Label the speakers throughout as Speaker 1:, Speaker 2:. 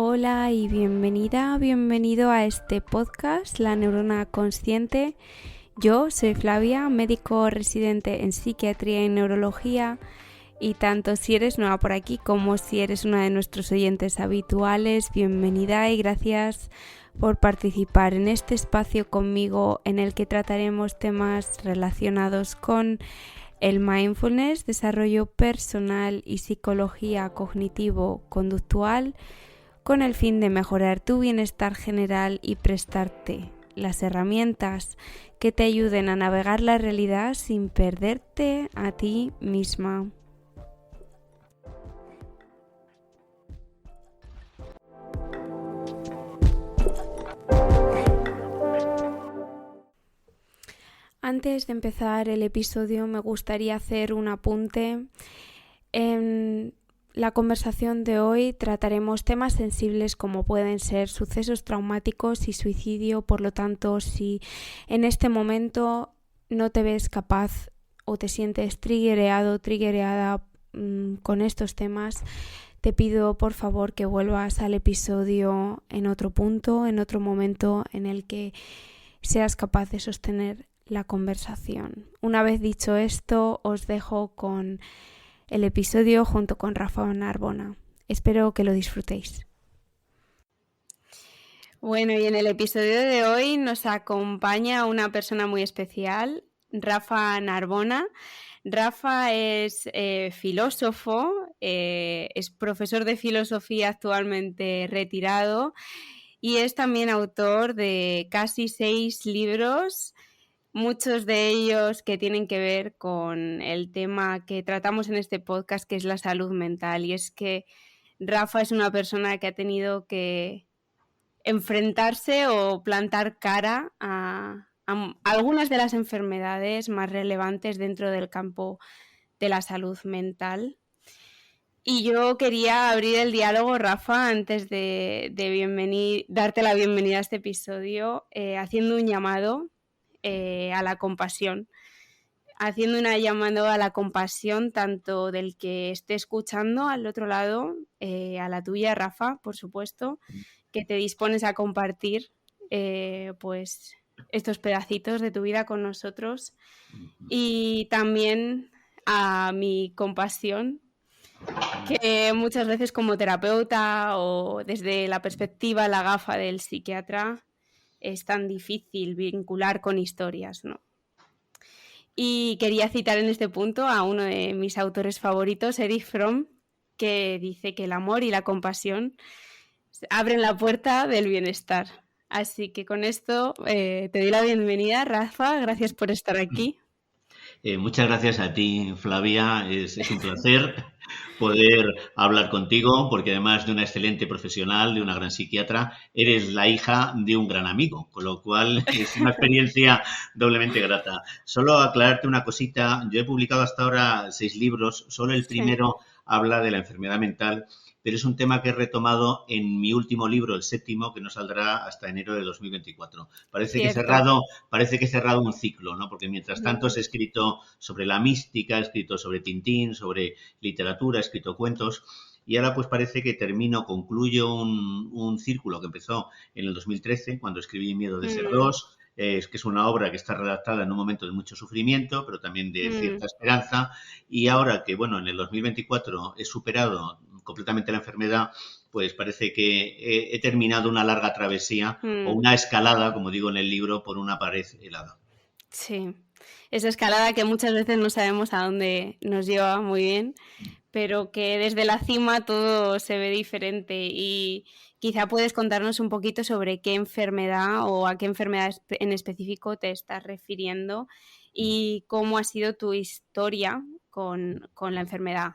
Speaker 1: Hola y bienvenido a este podcast, La Neurona Consciente. Yo soy Flavia, médico residente en psiquiatría y neurología, y tanto si eres nueva por aquí como si eres una de nuestros oyentes habituales, bienvenida y gracias por participar en este espacio conmigo en el que trataremos temas relacionados con el mindfulness, desarrollo personal y psicología cognitivo-conductual, con el fin de mejorar tu bienestar general y prestarte las herramientas que te ayuden a navegar la realidad sin perderte a ti misma. Antes de empezar el episodio me gustaría hacer un apunte. En la conversación de hoy trataremos temas sensibles como pueden ser sucesos traumáticos y suicidio. Por lo tanto, si en este momento no te ves capaz o te sientes triggereada con estos temas, te pido por favor que vuelvas al episodio en otro punto, en otro momento en el que seas capaz de sostener la conversación. Una vez dicho esto, os dejo con el episodio junto con Rafa Narbona. Espero que lo disfrutéis. Bueno, y en el episodio de hoy nos acompaña una persona muy especial, Rafa Narbona. Rafa es filósofo, es profesor de filosofía actualmente retirado y es también autor de casi 6 libros, muchos de ellos que tienen que ver con el tema que tratamos en este podcast, que es la salud mental. Y es que Rafa es una persona que ha tenido que enfrentarse o plantar cara a algunas de las enfermedades más relevantes dentro del campo de la salud mental. Y yo quería abrir el diálogo, Rafa, antes de darte la bienvenida a este episodio, haciendo un llamado a la compasión. Haciendo una llamada a la compasión tanto del que esté escuchando al otro lado, a la tuya, Rafa, por supuesto, que te dispones a compartir pues estos pedacitos de tu vida con nosotros, y también a mi compasión, que muchas veces como terapeuta o desde la perspectiva, la gafa del psiquiatra, es tan difícil vincular con historias, ¿no? Y quería citar en este punto a uno de mis autores favoritos, Erich Fromm, que dice que el amor y la compasión abren la puerta del bienestar. Así que con esto te doy la bienvenida, Rafa. Gracias por estar aquí.
Speaker 2: Muchas gracias a ti, Flavia. Es un placer poder hablar contigo, porque además de una excelente profesional, de una gran psiquiatra, eres la hija de un gran amigo, con lo cual es una experiencia doblemente grata. Solo aclararte una cosita, yo he publicado hasta ahora 6 libros, solo el primero habla de la enfermedad mental, pero es un tema que he retomado en mi último libro, el 7º, que no saldrá hasta enero de 2024. Parece que he cerrado un ciclo, ¿no? Porque mientras tanto he escrito sobre la mística, he escrito sobre Tintín, sobre literatura, he escrito cuentos, y ahora pues parece que concluyo un círculo que empezó en el 2013, cuando escribí Miedo de ser dos, que es una obra que está redactada en un momento de mucho sufrimiento, pero también de cierta esperanza, y ahora que, bueno, en el 2024 he superado completamente la enfermedad, pues parece que he terminado una larga travesía o una escalada, como digo en el libro, por una pared helada.
Speaker 1: Sí, esa escalada que muchas veces no sabemos a dónde nos lleva muy bien, pero que desde la cima todo se ve diferente. Y quizá puedes contarnos un poquito sobre qué enfermedad o a qué enfermedad en específico te estás refiriendo y cómo ha sido tu historia con la enfermedad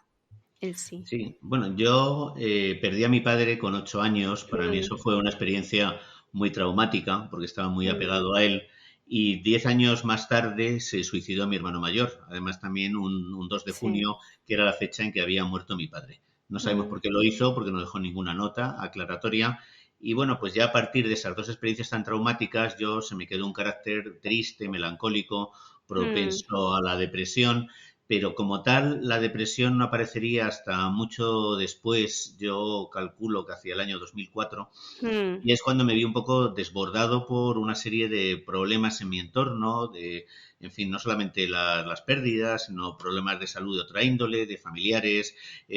Speaker 1: en sí.
Speaker 2: Sí, bueno, yo perdí a mi padre con 8 años. Para mí eso fue una experiencia muy traumática porque estaba muy apegado a él. Y 10 años más tarde se suicidó mi hermano mayor. Además, también un 2 de junio, que era la fecha en que había muerto mi padre. No sabemos por qué lo hizo, porque no dejó ninguna nota aclaratoria. Y bueno, pues ya a partir de esas dos experiencias tan traumáticas, se me quedó un carácter triste, melancólico, propenso a la depresión. pero como tal, la depresión no aparecería hasta mucho después, yo calculo que hacia el año 2004,
Speaker 1: Mm,
Speaker 2: y es cuando me vi un poco desbordado por una serie de problemas en mi entorno, en fin, no solamente las pérdidas, sino problemas de salud de otra índole, de familiares,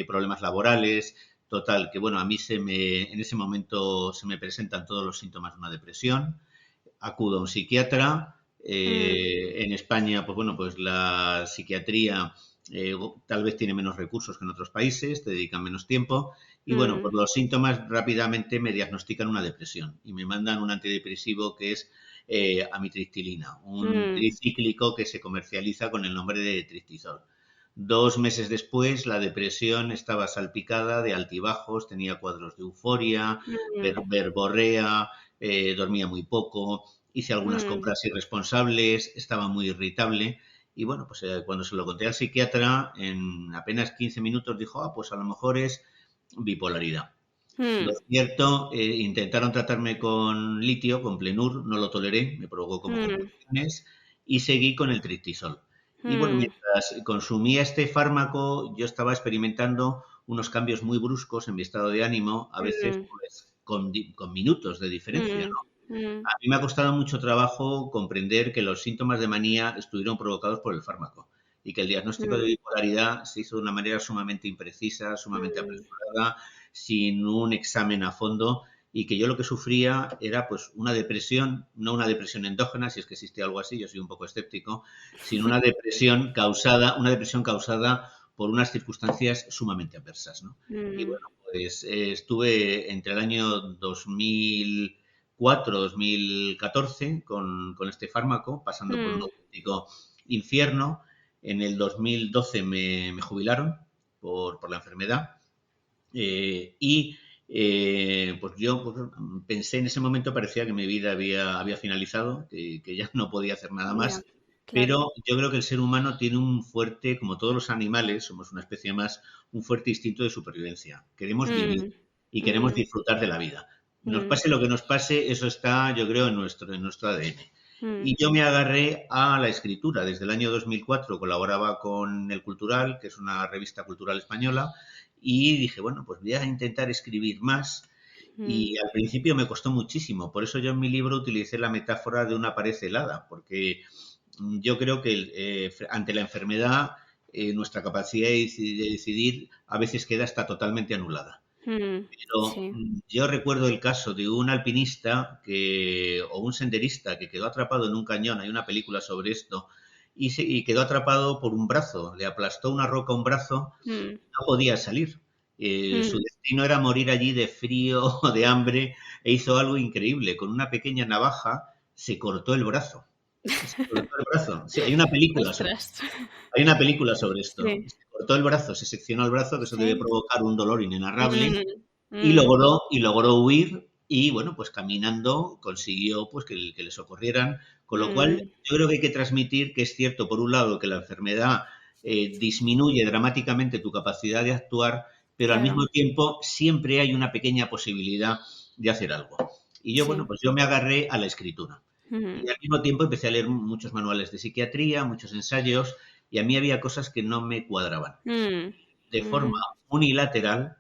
Speaker 2: problemas laborales. Total, que bueno, a mí en ese momento se me presentan todos los síntomas de una depresión, acudo a un psiquiatra.
Speaker 1: mm,
Speaker 2: En España, pues bueno, pues la psiquiatría tal vez tiene menos recursos que en otros países, te dedican menos tiempo. Y bueno,
Speaker 1: mm,
Speaker 2: pues los síntomas rápidamente me diagnostican una depresión y me mandan un antidepresivo que es amitriptilina, un
Speaker 1: mm,
Speaker 2: tricíclico que se comercializa con el nombre de tristizol. 2 meses después, la depresión estaba salpicada de altibajos, tenía cuadros de euforia,
Speaker 1: mm,
Speaker 2: verborrea, dormía muy poco, hice algunas
Speaker 1: mm,
Speaker 2: compras irresponsables, estaba muy irritable. Y bueno, pues cuando se lo conté al psiquiatra, en apenas 15 minutos dijo, pues a lo mejor es bipolaridad. Lo
Speaker 1: mm,
Speaker 2: cierto, intentaron tratarme con litio, con Plenur, no lo toleré, me provocó como
Speaker 1: mm,
Speaker 2: convulsiones y seguí con el triptisol. Y bueno,
Speaker 1: mm,
Speaker 2: mientras consumía este fármaco, yo estaba experimentando unos cambios muy bruscos en mi estado de ánimo, a veces
Speaker 1: mm,
Speaker 2: pues, con minutos de diferencia.
Speaker 1: mm, mm,
Speaker 2: A mí me ha costado mucho trabajo comprender que los síntomas de manía estuvieron provocados por el fármaco y que el diagnóstico de
Speaker 1: mm,
Speaker 2: bipolaridad se hizo de una manera sumamente imprecisa, sumamente
Speaker 1: mm,
Speaker 2: apresurada, sin un examen a fondo y que yo lo que sufría era pues una depresión, no una depresión endógena, si es que existe algo así, yo soy un poco escéptico, sino una depresión causada por unas circunstancias sumamente adversas, ¿no? Y
Speaker 1: mm,
Speaker 2: bueno, pues estuve entre el año 2004-2014 con este fármaco, pasando por un
Speaker 1: mm,
Speaker 2: auténtico infierno. En el 2012 me jubilaron por la enfermedad y pues yo pues, pensé en ese momento, parecía que mi vida había finalizado, que ya no podía hacer nada
Speaker 1: ya,
Speaker 2: más,
Speaker 1: claro.
Speaker 2: pero yo creo que el ser humano tiene un fuerte, como todos los animales, somos una especie más, un fuerte instinto de supervivencia. Queremos vivir
Speaker 1: Mm,
Speaker 2: y queremos
Speaker 1: mm,
Speaker 2: disfrutar de la vida. Nos
Speaker 1: mm,
Speaker 2: pase lo que nos pase, eso está, yo creo, en nuestro ADN.
Speaker 1: mm,
Speaker 2: Y yo me agarré a la escritura. Desde el año 2004 colaboraba con El Cultural, que es una revista cultural española, y dije, bueno, pues voy a intentar escribir más.
Speaker 1: mm,
Speaker 2: Y al principio me costó muchísimo. Por eso yo en mi libro utilicé la metáfora de una pared helada, porque yo creo que ante la enfermedad nuestra capacidad de decidir a veces queda hasta totalmente anulada.
Speaker 1: mm,
Speaker 2: Pero
Speaker 1: sí.
Speaker 2: yo recuerdo el caso de un alpinista o un senderista que quedó atrapado en un cañón, hay una película sobre esto, y quedó atrapado por un brazo, le aplastó una roca a un brazo,
Speaker 1: Mm,
Speaker 2: no podía salir. Su
Speaker 1: mm,
Speaker 2: destino era morir allí de frío o de hambre, e hizo algo increíble. Con una pequeña navaja se cortó el brazo. Se cortó el brazo. Sí,
Speaker 1: ostras.
Speaker 2: hay una película sobre esto.
Speaker 1: Sí,
Speaker 2: Se cortó el brazo, se seccionó el brazo, que eso debe
Speaker 1: sí.
Speaker 2: provocar un dolor inenarrable,
Speaker 1: Mm,
Speaker 2: y
Speaker 1: mm,
Speaker 2: logró huir y bueno, pues caminando consiguió pues que le socorrieran, con lo cual
Speaker 1: mm,
Speaker 2: yo creo que hay que transmitir que es cierto, por un lado, que la enfermedad disminuye dramáticamente tu capacidad de actuar, pero al
Speaker 1: claro,
Speaker 2: mismo tiempo siempre hay una pequeña posibilidad de hacer algo. Y yo, bueno,
Speaker 1: sí.
Speaker 2: pues yo me agarré a la escritura.
Speaker 1: Mm,
Speaker 2: Y al mismo tiempo empecé a leer muchos manuales de psiquiatría, muchos ensayos, y a mí había cosas que no me cuadraban.
Speaker 1: mm,
Speaker 2: De forma
Speaker 1: ujú,
Speaker 2: unilateral,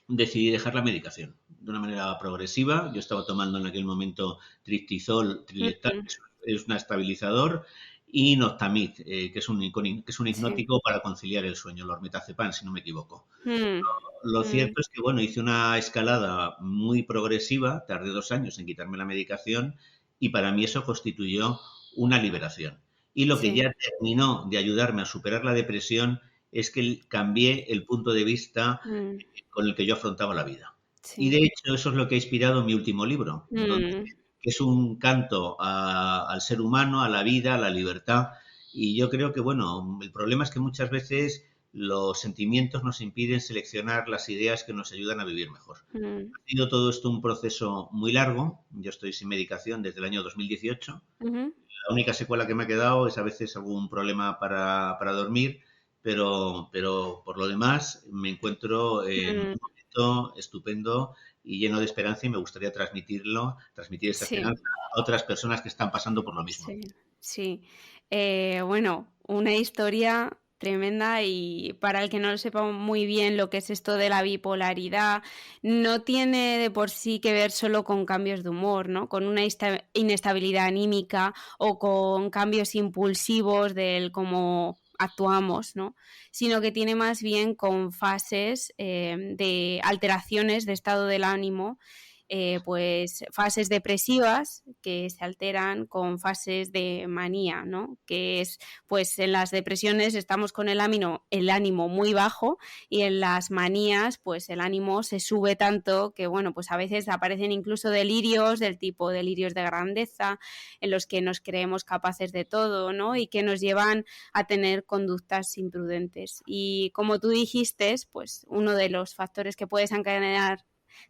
Speaker 2: decidí dejar la medicación de una manera progresiva. Yo estaba tomando en aquel momento triptizol, trileptal,
Speaker 1: mm,
Speaker 2: que es un estabilizador, y noctamid, que es un
Speaker 1: sí.
Speaker 2: hipnótico para conciliar el sueño, el ormetazepam, si no me equivoco.
Speaker 1: Mm,
Speaker 2: Lo
Speaker 1: mm,
Speaker 2: cierto es que, bueno, hice una escalada muy progresiva, tardé 2 años en quitarme la medicación y para mí eso constituyó una liberación. Y lo que
Speaker 1: sí.
Speaker 2: ya terminó de ayudarme a superar la depresión es que cambié el punto de vista
Speaker 1: Mm,
Speaker 2: con el que yo afrontaba la vida. Y de
Speaker 1: sí.
Speaker 2: hecho eso es lo que ha inspirado mi último libro,
Speaker 1: Mm,
Speaker 2: que es un canto al ser humano, a la vida, a la libertad. Y yo creo que, bueno, el problema es que muchas veces los sentimientos nos impiden seleccionar las ideas que nos ayudan a vivir mejor.
Speaker 1: mm,
Speaker 2: Ha sido todo esto un proceso muy largo. Yo estoy sin medicación desde el año 2018.
Speaker 1: ujú,
Speaker 2: La única secuela que me ha quedado es a veces algún problema para dormir, pero por lo demás me encuentro en un
Speaker 1: mm,
Speaker 2: momento estupendo y lleno de esperanza y me gustaría transmitir esta
Speaker 1: sí.
Speaker 2: esperanza a otras personas que están pasando por lo mismo.
Speaker 1: Sí, sí. Bueno, una historia tremenda, y para el que no lo sepa muy bien lo que es esto de la bipolaridad, no tiene de por sí que ver solo con cambios de humor, ¿no? Con una inestabilidad anímica o con cambios impulsivos del cómo actuamos, ¿no? Sino que tiene más bien con fases de alteraciones de estado del ánimo, pues fases depresivas que se alteran con fases de manía, ¿no? Que es, pues en las depresiones estamos con el ánimo muy bajo, y en las manías pues el ánimo se sube tanto que, bueno, pues a veces aparecen incluso delirios del tipo delirios de grandeza, en los que nos creemos capaces de todo, ¿no? Y que nos llevan a tener conductas imprudentes. Y como tú dijiste, pues uno de los factores que puede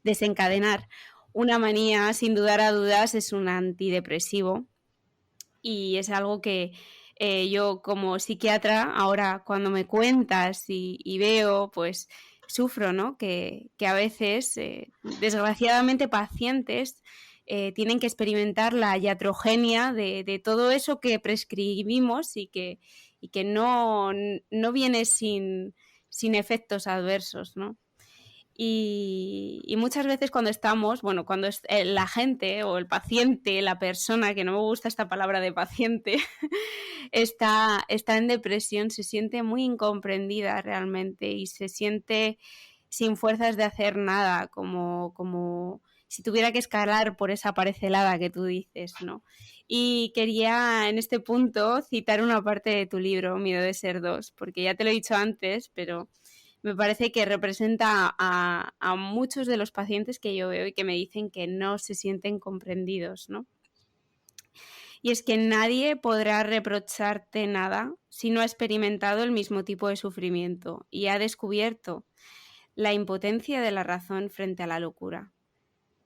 Speaker 1: desencadenar una manía, sin dudar a dudas, es un antidepresivo, y es algo que yo como psiquiatra, ahora cuando me cuentas y veo, pues sufro, ¿no? Que a veces, desgraciadamente, pacientes tienen que experimentar la iatrogenia de todo eso que prescribimos y que no viene sin efectos adversos, ¿no? Y muchas veces cuando estamos, bueno, cuando es la gente o el paciente, la persona, que no me gusta esta palabra de paciente, está en depresión, se siente muy incomprendida realmente y se siente sin fuerzas de hacer nada, como si tuviera que escalar por esa pared helada que tú dices, ¿no? Y quería en este punto citar una parte de tu libro, Miedo de ser dos, porque ya te lo he dicho antes, pero me parece que representa a muchos de los pacientes que yo veo y que me dicen que no se sienten comprendidos, ¿no? Y es que nadie podrá reprocharte nada si no ha experimentado el mismo tipo de sufrimiento y ha descubierto la impotencia de la razón frente a la locura.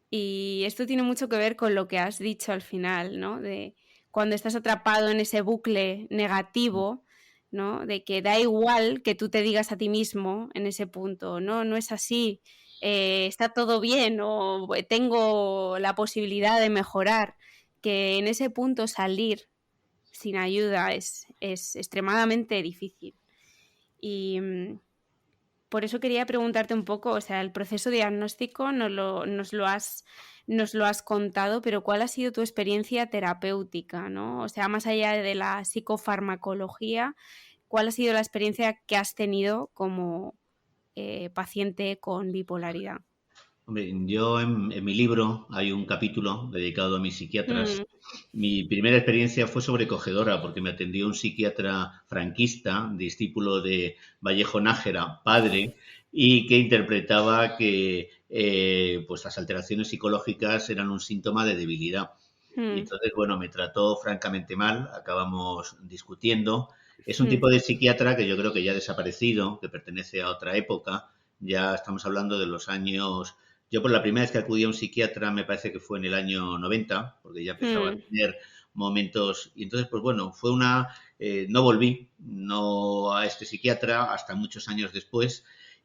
Speaker 1: Y esto tiene mucho que ver con lo que has dicho al final, ¿no? De cuando estás atrapado en ese bucle negativo, ¿no? De que da igual que tú te digas a ti mismo en ese punto, no es así, está todo bien, o tengo la posibilidad de mejorar, que en ese punto salir sin ayuda es extremadamente difícil. Y por eso quería preguntarte un poco, o sea, el proceso diagnóstico nos lo has contado, pero ¿cuál ha sido tu experiencia terapéutica, ¿no? O sea, más allá de la psicofarmacología, ¿cuál ha sido la experiencia que has tenido como paciente con bipolaridad?
Speaker 2: Hombre, yo en mi libro hay un capítulo dedicado a mis psiquiatras. Mi primera experiencia fue sobrecogedora porque me atendió un psiquiatra franquista, discípulo de Vallejo Nájera, padre, y que interpretaba que pues las alteraciones psicológicas eran un síntoma de debilidad. Y entonces, bueno, me trató francamente mal, acabamos discutiendo. Es un tipo de psiquiatra que yo creo que ya ha desaparecido, que pertenece a otra época. Ya estamos hablando de los años. Yo por la primera vez que acudí a un psiquiatra me parece que fue en el año 90, porque ya empezaba a tener momentos. Y entonces, pues bueno, fue una. No volví no a este psiquiatra hasta muchos años después.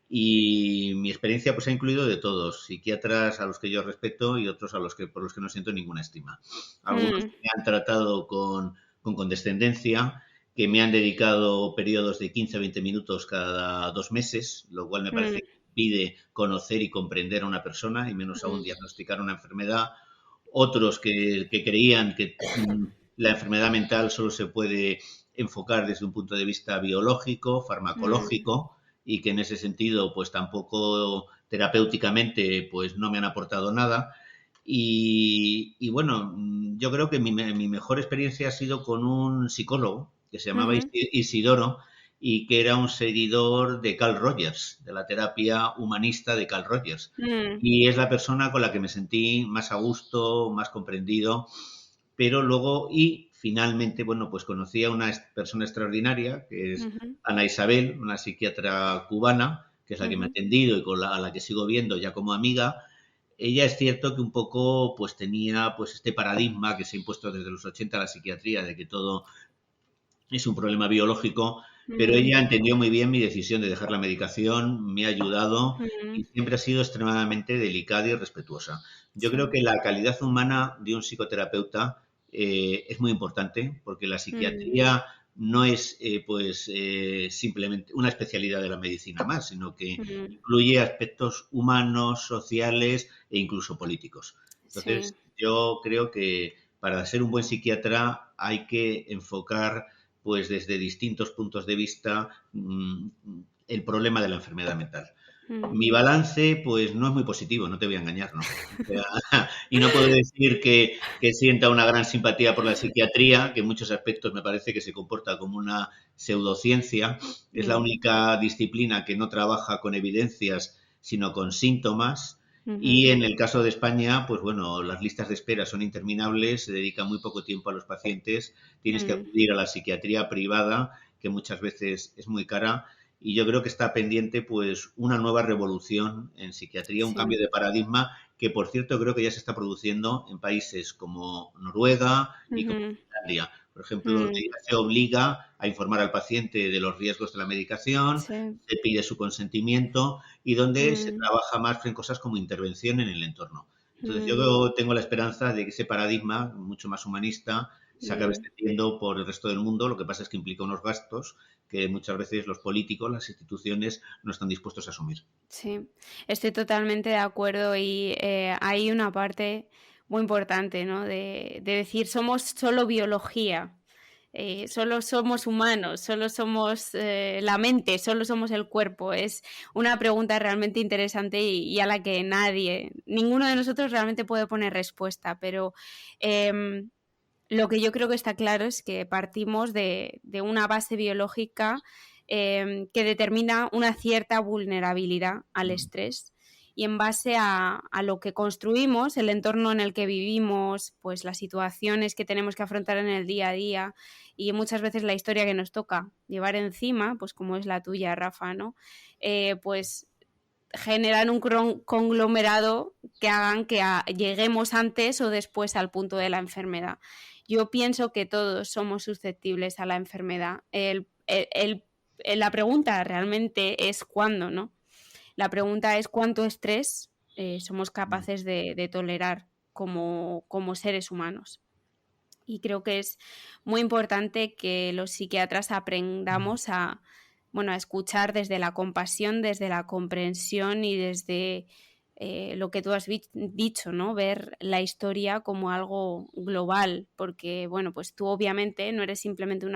Speaker 2: Y mi experiencia pues ha incluido de todos, psiquiatras a los que yo respeto y otros a los que por los que no siento ninguna estima. Algunos me han tratado con condescendencia, que me han dedicado periodos de 15 a 20 minutos cada 2 meses, lo cual me parece que impide conocer y comprender a una persona y menos aún diagnosticar una enfermedad. Otros que creían que la enfermedad mental solo se puede enfocar desde un punto de vista biológico, farmacológico, y que en ese sentido pues tampoco terapéuticamente pues no me han aportado nada. Y bueno, yo creo que mi mejor experiencia ha sido con un psicólogo que se llamaba Isidoro y que era un seguidor de Carl Rogers, de la terapia humanista de Carl Rogers. Y es la persona con la que me sentí más a gusto, más comprendido, pero luego y finalmente, bueno, pues conocí a una persona extraordinaria, que es Ana Isabel, una psiquiatra cubana, que es la que me ha atendido y a la que sigo viendo ya como amiga. Ella es cierto que un poco pues tenía pues este paradigma que se ha impuesto desde los 80 a la psiquiatría de que todo es un problema biológico, pero ella entendió muy bien mi decisión de dejar la medicación, me ha ayudado y siempre ha sido extremadamente delicada y respetuosa. Yo creo que la calidad humana de un psicoterapeuta es muy importante porque la psiquiatría no es simplemente una especialidad de la medicina más, sino que
Speaker 1: Mm,
Speaker 2: incluye aspectos humanos, sociales e incluso políticos.
Speaker 1: sí,
Speaker 2: Entonces, yo creo que para ser un buen psiquiatra hay que enfocar pues desde distintos puntos de vista el problema de la enfermedad mental.
Speaker 1: mm,
Speaker 2: Mi balance, pues no es muy positivo, no te voy a engañar, ¿no? O sea, y no puedo decir que sienta una gran simpatía por la psiquiatría, que en muchos aspectos me parece que se comporta como una pseudociencia. Es la
Speaker 1: mm,
Speaker 2: única disciplina que no trabaja con evidencias, sino con síntomas.
Speaker 1: ujú,
Speaker 2: Y en el caso de España, pues bueno, las listas de espera son interminables, se dedica muy poco tiempo a los pacientes, tienes que
Speaker 1: mm,
Speaker 2: acudir a la psiquiatría privada, que muchas veces es muy cara, y yo creo que está pendiente pues una nueva revolución en psiquiatría, un
Speaker 1: sí,
Speaker 2: cambio de paradigma que por cierto creo que ya se está produciendo en países como Noruega y como
Speaker 1: ujú,
Speaker 2: Finlandia. Por ejemplo,
Speaker 1: mm,
Speaker 2: ya se obliga a informar al paciente de los riesgos de la medicación,
Speaker 1: sí,
Speaker 2: se pide su consentimiento y donde se
Speaker 1: mm,
Speaker 2: trabaja más en cosas como intervención en el entorno. Entonces
Speaker 1: mm,
Speaker 2: yo tengo la esperanza de que ese paradigma, mucho más humanista, se acabe
Speaker 1: mm.
Speaker 2: extendiendo por el resto del mundo. Lo que pasa es que implica unos gastos que muchas veces los políticos, las instituciones, no están dispuestos a asumir.
Speaker 1: Sí, estoy totalmente de acuerdo y hay una parte muy importante, ¿no? De decir, somos solo biología, solo somos humanos, solo somos la mente, solo somos el cuerpo. Es una pregunta realmente interesante y a la que nadie, ninguno de nosotros realmente puede poner respuesta, pero em, lo que yo creo que está claro es que partimos de una base biológica que determina una cierta vulnerabilidad al
Speaker 2: Mm.
Speaker 1: estrés y en base a lo que construimos, el entorno en el que vivimos, pues las situaciones que tenemos que afrontar en el día a día y muchas veces la historia que nos toca llevar encima, pues como es la tuya, Rafa, ¿no? Pues generan un conglomerado que hagan que lleguemos antes o después al punto de la enfermedad. Yo pienso que todos somos susceptibles a la enfermedad. La pregunta realmente es cuándo, ¿no? La pregunta es cuánto estrés somos capaces de tolerar como seres humanos. Y creo que es muy importante que los psiquiatras aprendamos a escuchar desde la compasión, desde la comprensión y desde lo que tú has dicho, ¿no? Ver la historia como algo global, porque, bueno, pues tú obviamente no eres simplemente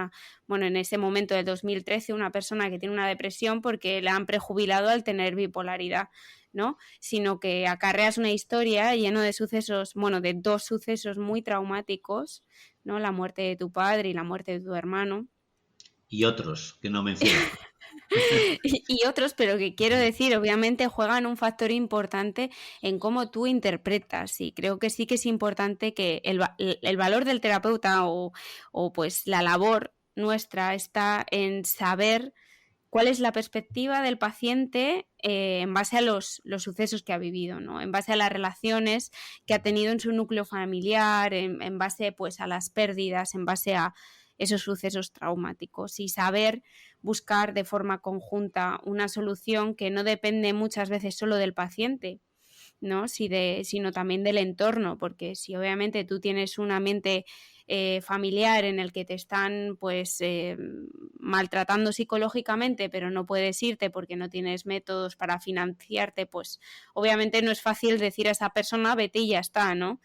Speaker 1: en ese momento del 2013, una persona que tiene una depresión porque le han prejubilado al tener bipolaridad, ¿no? Sino que acarreas una historia lleno de sucesos, de dos sucesos muy traumáticos, ¿no? La muerte de tu padre y la muerte de tu hermano.
Speaker 2: Y otros que no menciono.
Speaker 1: Y otros, pero que quiero decir, obviamente juegan un factor importante en cómo tú interpretas. Y creo que sí que es importante que el valor del terapeuta o pues la labor nuestra está en saber cuál es la perspectiva del paciente en base a los sucesos que ha vivido, ¿no? En base a las relaciones que ha tenido en su núcleo familiar, en base pues, a las pérdidas, en base a esos sucesos traumáticos y saber buscar de forma conjunta una solución que no depende muchas veces solo del paciente, ¿no? Sino también del entorno, porque si obviamente tú tienes un ambiente familiar en el que te están pues maltratando psicológicamente, pero no puedes irte porque no tienes métodos para financiarte, pues obviamente no es fácil decir a esa persona vete y ya está, ¿no?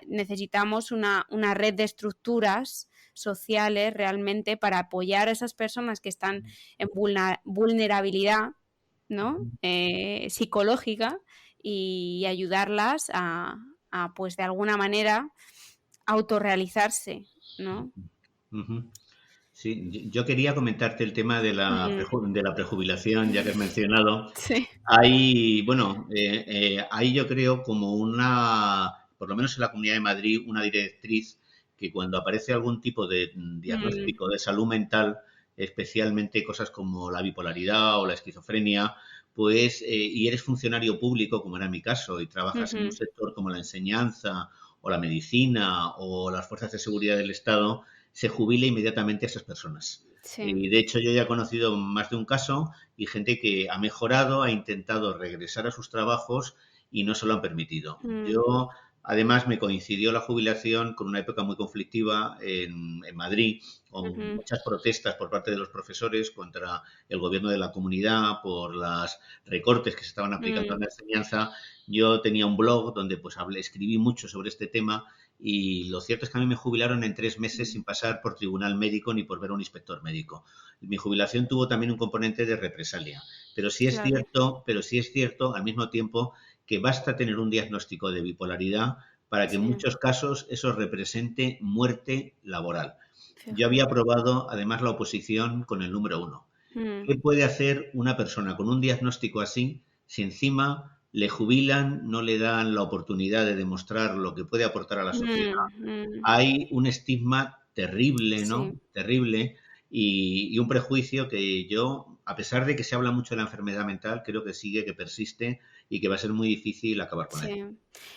Speaker 1: Necesitamos una red de estructuras sociales realmente para apoyar a esas personas que están en vulnerabilidad, ¿no? Psicológica y ayudarlas pues de alguna manera autorrealizarse, ¿no?
Speaker 2: Ujú. Sí, yo quería comentarte el tema de
Speaker 1: Mm,
Speaker 2: de la prejubilación, ya que has mencionado.
Speaker 1: sí.
Speaker 2: Hay, bueno, hay yo creo como por lo menos en la Comunidad de Madrid, una directriz que cuando aparece algún tipo de
Speaker 1: Mm,
Speaker 2: diagnóstico de salud mental, especialmente cosas como la bipolaridad o la esquizofrenia, pues, y eres funcionario público, como era mi caso, y trabajas en un
Speaker 1: ujú,
Speaker 2: sector como la enseñanza o la medicina o las fuerzas de seguridad del Estado, se jubile inmediatamente a esas personas.
Speaker 1: sí.
Speaker 2: Y de hecho yo ya he conocido más de un caso y gente que ha mejorado, ha intentado regresar a sus trabajos y no se lo han permitido.
Speaker 1: Mm,
Speaker 2: Yo Además, me coincidió la jubilación con una época muy conflictiva en Madrid, con
Speaker 1: Ujú,
Speaker 2: muchas protestas por parte de los profesores contra el gobierno de la comunidad por los recortes que se estaban aplicando en
Speaker 1: mm,
Speaker 2: la enseñanza. Yo tenía un blog donde pues escribí mucho sobre este tema y lo cierto es que a mí me jubilaron en 3 meses sin pasar por tribunal médico ni por ver a un inspector médico. Mi jubilación tuvo también un componente de represalia,
Speaker 1: claro,
Speaker 2: pero sí es cierto al mismo tiempo que basta tener un diagnóstico de bipolaridad para que en
Speaker 1: sí,
Speaker 2: muchos casos eso represente muerte laboral. Yo había
Speaker 1: fíjate.
Speaker 2: aprobado además la oposición con el número 1.
Speaker 1: Mm,
Speaker 2: ¿Qué puede hacer una persona con un diagnóstico así si encima le jubilan, no le dan la oportunidad de demostrar lo que puede aportar a la sociedad?
Speaker 1: mm,
Speaker 2: Hay un estigma terrible, ¿no?
Speaker 1: sí.
Speaker 2: Terrible y un prejuicio que yo, a pesar de que se habla mucho de la enfermedad mental, creo que sigue, que persiste y que va a ser muy difícil acabar con él.
Speaker 1: Sí,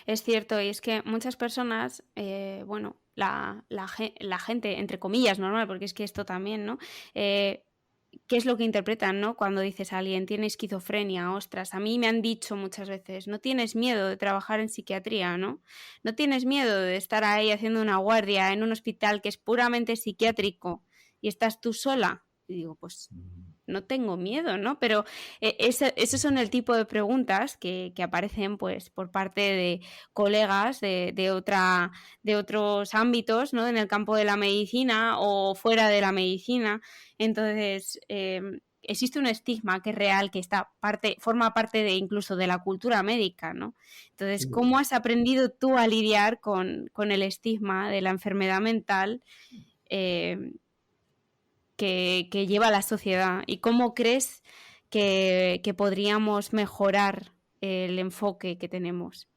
Speaker 1: es cierto, y es que muchas personas, bueno, la gente, entre comillas, normal, porque es que esto también, ¿no? ¿Qué es lo que interpretan, no? Cuando dices a alguien, tiene esquizofrenia, ostras, a mí me han dicho muchas veces, no tienes miedo de trabajar en psiquiatría, ¿no? No tienes miedo de estar ahí haciendo una guardia en un hospital que es puramente psiquiátrico y estás tú sola. Y digo, pues no tengo miedo, ¿no? Pero esos son el tipo de preguntas que aparecen pues, por parte de colegas de otros ámbitos, ¿no? En el campo de la medicina o fuera de la medicina. Entonces, existe un estigma que es real, que forma parte de incluso de la cultura médica, ¿no? Entonces, ¿cómo has aprendido tú a lidiar con el estigma de la enfermedad mental? Eh, que lleva la sociedad y cómo crees que podríamos mejorar el enfoque que tenemos.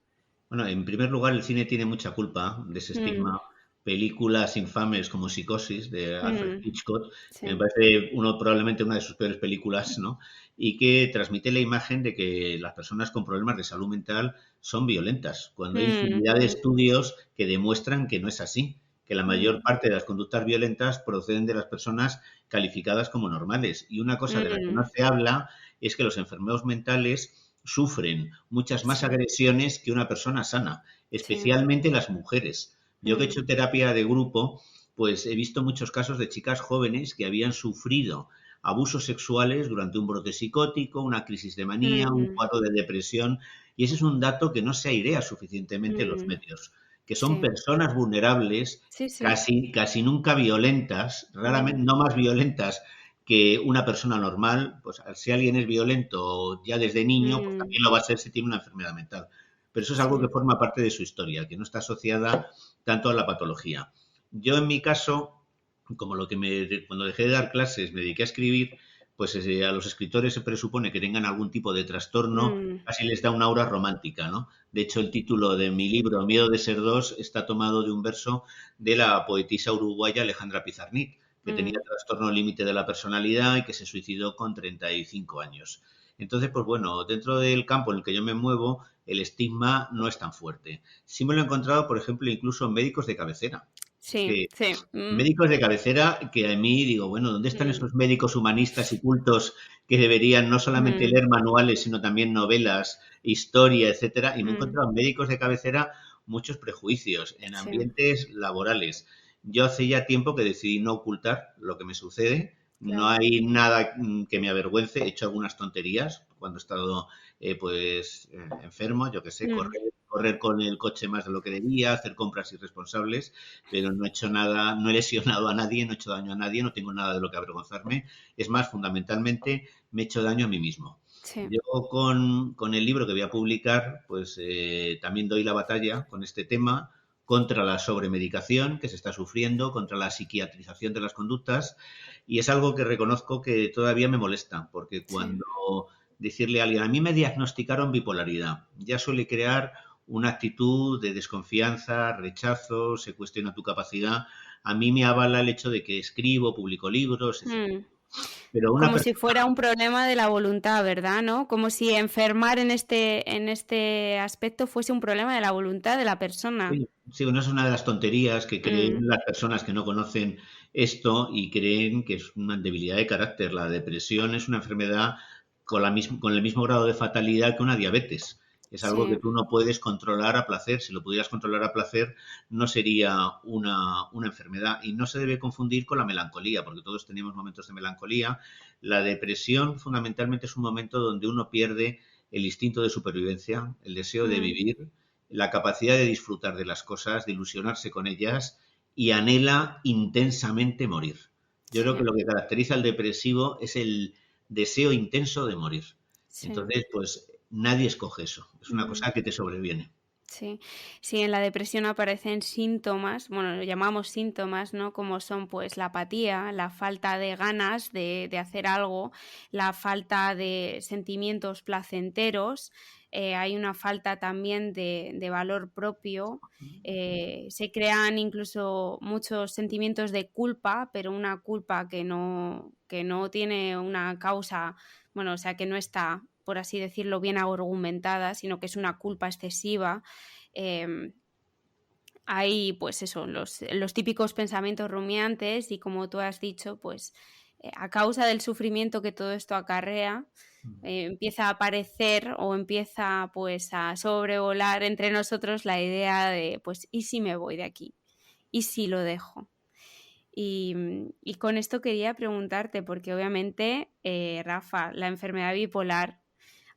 Speaker 2: Bueno, en primer lugar, el cine tiene mucha culpa de ese
Speaker 1: Mm,
Speaker 2: estigma. Películas infames como Psicosis de Alfred
Speaker 1: mm,
Speaker 2: Hitchcock, que me
Speaker 1: sí.
Speaker 2: parece probablemente una de sus peores películas, ¿no? Y que transmite la imagen de que las personas con problemas de salud mental son violentas, cuando hay
Speaker 1: Mm,
Speaker 2: infinidad de
Speaker 1: mm,
Speaker 2: estudios que demuestran que no es así, que la mayor
Speaker 1: mm,
Speaker 2: parte de las conductas violentas proceden de las personas calificadas como normales. Y una cosa de la que
Speaker 1: mm,
Speaker 2: no se habla es que los enfermos mentales sufren muchas más
Speaker 1: sí,
Speaker 2: agresiones que una persona sana,
Speaker 1: sí.
Speaker 2: especialmente las mujeres. Yo que he
Speaker 1: Mm,
Speaker 2: hecho terapia de grupo, pues he visto muchos casos de chicas jóvenes que habían sufrido abusos sexuales durante un brote psicótico, una crisis de manía, un
Speaker 1: mm,
Speaker 2: cuadro de depresión, y ese es un dato que no se airea suficientemente en los
Speaker 1: mm,
Speaker 2: medios, que son
Speaker 1: sí,
Speaker 2: personas vulnerables,
Speaker 1: sí, sí.
Speaker 2: casi nunca violentas, raramente
Speaker 1: Mm,
Speaker 2: no más violentas que una persona normal, pues si alguien es violento ya desde niño, pues
Speaker 1: mm,
Speaker 2: también lo va a ser si tiene una enfermedad mental. Pero eso es algo que
Speaker 1: sí.
Speaker 2: forma parte de su historia, que no está asociada tanto a la patología. Yo en mi caso, como cuando dejé de dar clases me dediqué a escribir, pues a los escritores se presupone que tengan algún tipo de trastorno,
Speaker 1: Mm,
Speaker 2: casi les da una aura romántica, ¿no? De hecho, el título de mi libro, Miedo de ser dos, está tomado de un verso de la poetisa uruguaya Alejandra Pizarnik, que tenía
Speaker 1: mm,
Speaker 2: trastorno límite de la personalidad y que se suicidó con 35 años. Entonces, pues bueno, dentro del campo en el que yo me muevo, el estigma no es tan fuerte. Sí me lo he encontrado, por ejemplo, incluso en médicos de cabecera,
Speaker 1: sí,
Speaker 2: que
Speaker 1: sí.
Speaker 2: médicos de cabecera que a mí digo, bueno, ¿dónde están
Speaker 1: Mm,
Speaker 2: esos médicos humanistas y cultos que deberían no solamente
Speaker 1: mm,
Speaker 2: leer manuales, sino también novelas, historia, etcétera? Y me he
Speaker 1: mm,
Speaker 2: encontrado en médicos de cabecera muchos prejuicios en
Speaker 1: sí,
Speaker 2: ambientes laborales. Yo hace ya tiempo que decidí no ocultar lo que me sucede. No
Speaker 1: claro.
Speaker 2: hay nada que me avergüence. He hecho algunas tonterías cuando he estado enfermo, yo qué sé,
Speaker 1: Mm,
Speaker 2: correr con el coche más de lo que debía, hacer compras irresponsables, pero no he hecho nada, no he lesionado a nadie, no he hecho daño a nadie, no tengo nada de lo que avergonzarme. Es más, fundamentalmente, me he hecho daño a mí mismo.
Speaker 1: sí.
Speaker 2: Yo con el libro que voy a publicar, pues también doy la batalla con este tema contra la sobremedicación que se está sufriendo, contra la psiquiatrización de las conductas, y es algo que reconozco que todavía me molesta, porque
Speaker 1: Sí.
Speaker 2: cuando decirle a alguien, a mí me diagnosticaron bipolaridad, ya suele crear una actitud de desconfianza, rechazo, se cuestiona tu capacidad. A mí me avala el hecho de que escribo, publico libros, etcétera.
Speaker 1: Mm.
Speaker 2: Pero una
Speaker 1: Como si
Speaker 2: persona,
Speaker 1: fuera un problema de la voluntad, ¿verdad? ¿No? Como si enfermar en este aspecto fuese un problema de la voluntad de la persona.
Speaker 2: sí, sí, bueno, es una de las tonterías que creen
Speaker 1: Mm,
Speaker 2: las personas que no conocen esto y creen que es una debilidad de carácter. La depresión es una enfermedad con el mismo grado de fatalidad que una diabetes. Es algo que
Speaker 1: Sí.
Speaker 2: tú no puedes controlar a placer. Si lo pudieras controlar a placer, no sería una enfermedad. Y no se debe confundir con la melancolía, porque todos tenemos momentos de melancolía. La depresión fundamentalmente es un momento donde uno pierde el instinto de supervivencia, el deseo de
Speaker 1: Mm,
Speaker 2: vivir, la capacidad de disfrutar de las cosas, de ilusionarse con ellas y anhela intensamente morir. Yo creo que
Speaker 1: sí,
Speaker 2: lo que caracteriza al depresivo es el deseo intenso de morir.
Speaker 1: sí.
Speaker 2: Entonces, pues nadie escoge eso. Es una
Speaker 1: Mm.
Speaker 2: cosa que te sobreviene.
Speaker 1: Sí, sí, en la depresión aparecen síntomas, bueno, lo llamamos síntomas, ¿no? Como son pues la apatía, la falta de ganas de hacer algo, la falta de sentimientos placenteros, hay una falta también de valor propio, se crean incluso muchos sentimientos de culpa, pero una culpa que no tiene una causa, bueno, o sea, que no está, por así decirlo, bien argumentada, sino que es una culpa excesiva. Eh, Hay, pues eso, los típicos pensamientos rumiantes y como tú has dicho, pues a causa del sufrimiento que todo esto acarrea, empieza a aparecer o empieza pues a sobrevolar entre nosotros la idea de, pues, ¿y si me voy de aquí? ¿Y si lo dejo? Y con esto quería preguntarte, porque obviamente, Rafa, la enfermedad bipolar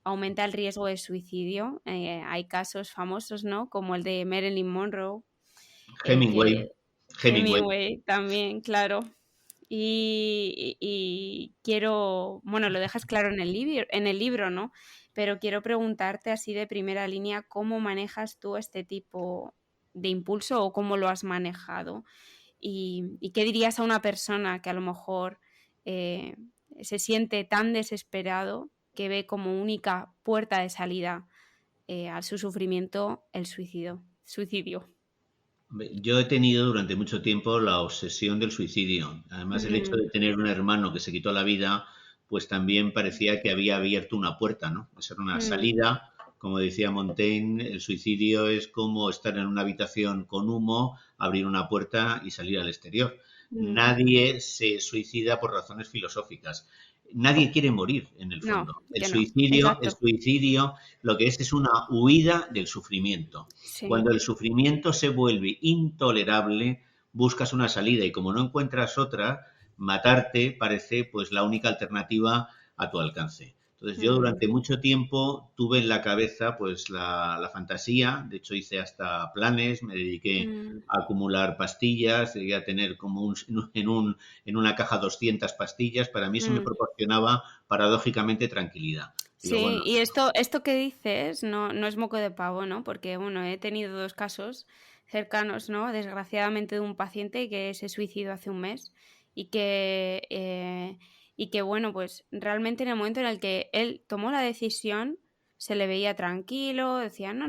Speaker 1: aumenta el riesgo de suicidio. Hay casos famosos, ¿no? Como el de Marilyn Monroe, que
Speaker 2: Hemingway, Hemingway.
Speaker 1: Hemingway también, claro. Y quiero, bueno, lo dejas claro en el libro, ¿no? Pero quiero preguntarte así de primera línea, ¿cómo manejas tú este tipo de impulso o cómo lo has manejado? Y qué dirías a una persona que a lo mejor eh, se siente tan desesperado que ve como única puerta de salida a su sufrimiento el suicidio.
Speaker 2: Yo he tenido durante mucho tiempo la obsesión del suicidio. Además, el hecho
Speaker 1: Mm,
Speaker 2: de tener un hermano que se quitó la vida, pues también parecía que había abierto una puerta, ¿no? Esa era una
Speaker 1: mm,
Speaker 2: salida. Como decía Montaigne, el suicidio es como estar en una habitación con humo, abrir una puerta y salir al exterior.
Speaker 1: mm.
Speaker 2: Nadie se suicida por razones filosóficas. Nadie quiere morir, en el
Speaker 1: No,
Speaker 2: fondo.
Speaker 1: que no.
Speaker 2: El
Speaker 1: Exacto.
Speaker 2: suicidio, lo que es una huida del sufrimiento.
Speaker 1: Sí.
Speaker 2: Cuando el sufrimiento se vuelve intolerable, buscas una salida y como no encuentras otra, matarte parece pues la única alternativa a tu alcance. Entonces yo
Speaker 1: Mm,
Speaker 2: durante mucho tiempo tuve en la cabeza pues la fantasía, de hecho hice hasta planes, me dediqué
Speaker 1: mm.
Speaker 2: a acumular pastillas, llegué a tener como en una caja 200 pastillas, para mí eso me
Speaker 1: Mm.
Speaker 2: proporcionaba paradójicamente tranquilidad. Digo,
Speaker 1: Sí,
Speaker 2: bueno,
Speaker 1: y esto que dices no es moco de pavo, ¿no? Porque, bueno, he tenido 2 casos cercanos, ¿no? Desgraciadamente de un paciente que se suicidó hace un mes y que, bueno, pues realmente en el momento en el que él tomó la decisión se le veía tranquilo, decía: "No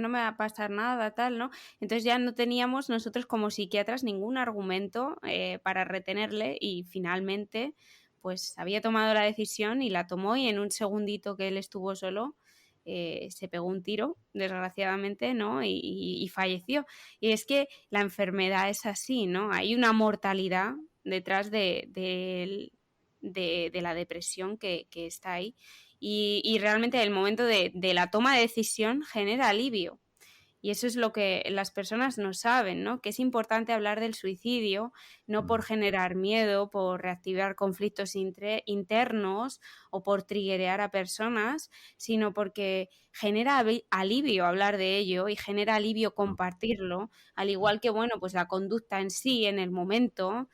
Speaker 1: me va a pasar nada", tal, ¿no? Entonces ya no teníamos nosotros como psiquiatras ningún argumento, para retenerle y finalmente pues había tomado la decisión y la tomó y en un segundito que él estuvo solo se pegó un tiro, desgraciadamente, ¿no? Y falleció. Y es que la enfermedad es así, ¿no? Hay una mortalidad detrás de la depresión que está ahí. Y realmente el momento de la toma de decisión genera alivio. Y eso es lo que las personas no saben, ¿no? Que es importante hablar del suicidio, no por generar miedo, por reactivar conflictos internos o por triggerear a personas, sino porque genera alivio hablar de ello y genera alivio compartirlo, al igual que, bueno, pues la conducta en sí, en el momento,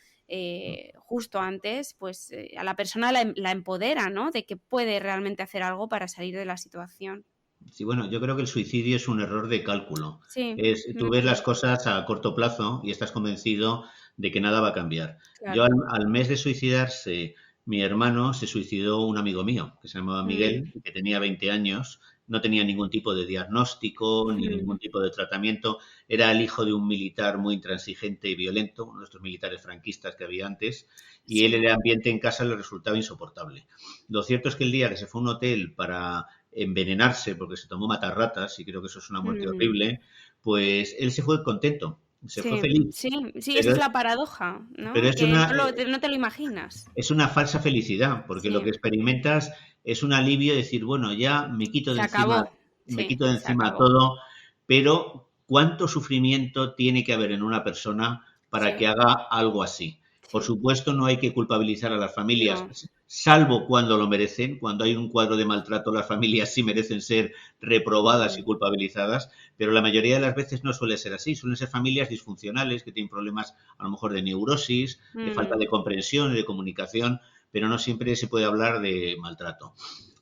Speaker 1: justo antes, pues a la persona la empodera, ¿no? De que puede realmente hacer algo para salir de la situación.
Speaker 2: sí, bueno, yo creo que el suicidio es un error de cálculo.
Speaker 1: Sí,
Speaker 2: Tú ves las cosas a corto plazo y estás convencido de que nada va a cambiar. Yo
Speaker 1: claro.
Speaker 2: al mes de suicidarse, mi hermano se suicidó un amigo mío, que se llamaba
Speaker 1: Mm,
Speaker 2: Miguel, que tenía 20 años, no tenía ningún tipo de diagnóstico ni
Speaker 1: ujú.
Speaker 2: ningún tipo de tratamiento. Era el hijo de un militar muy intransigente y violento, uno de estos militares franquistas que había antes, y él
Speaker 1: Sí.
Speaker 2: el ambiente en casa le resultaba insoportable. Lo cierto es que el día que se fue a un hotel para envenenarse porque se tomó matarratas, y creo que eso es una muerte
Speaker 1: Mm,
Speaker 2: horrible, pues él se fue contento, se fue
Speaker 1: sí,
Speaker 2: feliz,
Speaker 1: sí, sí, esa
Speaker 2: pero,
Speaker 1: es la paradoja,
Speaker 2: pero
Speaker 1: ¿no? Que no te lo imaginas.
Speaker 2: es una falsa felicidad, porque lo que
Speaker 1: Sí,
Speaker 2: experimentas es un alivio de decir, bueno, ya me quito de
Speaker 1: se
Speaker 2: encima
Speaker 1: acabó.
Speaker 2: me
Speaker 1: Sí,
Speaker 2: quito de
Speaker 1: se
Speaker 2: encima
Speaker 1: acabó.
Speaker 2: todo, pero ¿cuánto sufrimiento tiene que haber en una persona para que
Speaker 1: Sí,
Speaker 2: haga algo así? Por
Speaker 1: sí.
Speaker 2: supuesto, no hay que culpabilizar a las familias,
Speaker 1: No.
Speaker 2: salvo cuando lo merecen. Cuando hay un cuadro de maltrato, las familias sí merecen ser reprobadas y
Speaker 1: Mm,
Speaker 2: culpabilizadas, pero la mayoría de las veces no suele ser así. Suelen ser familias disfuncionales que tienen problemas a lo mejor de neurosis, de falta de
Speaker 1: mm,
Speaker 2: comprensión y de comunicación, pero no siempre se puede hablar de maltrato.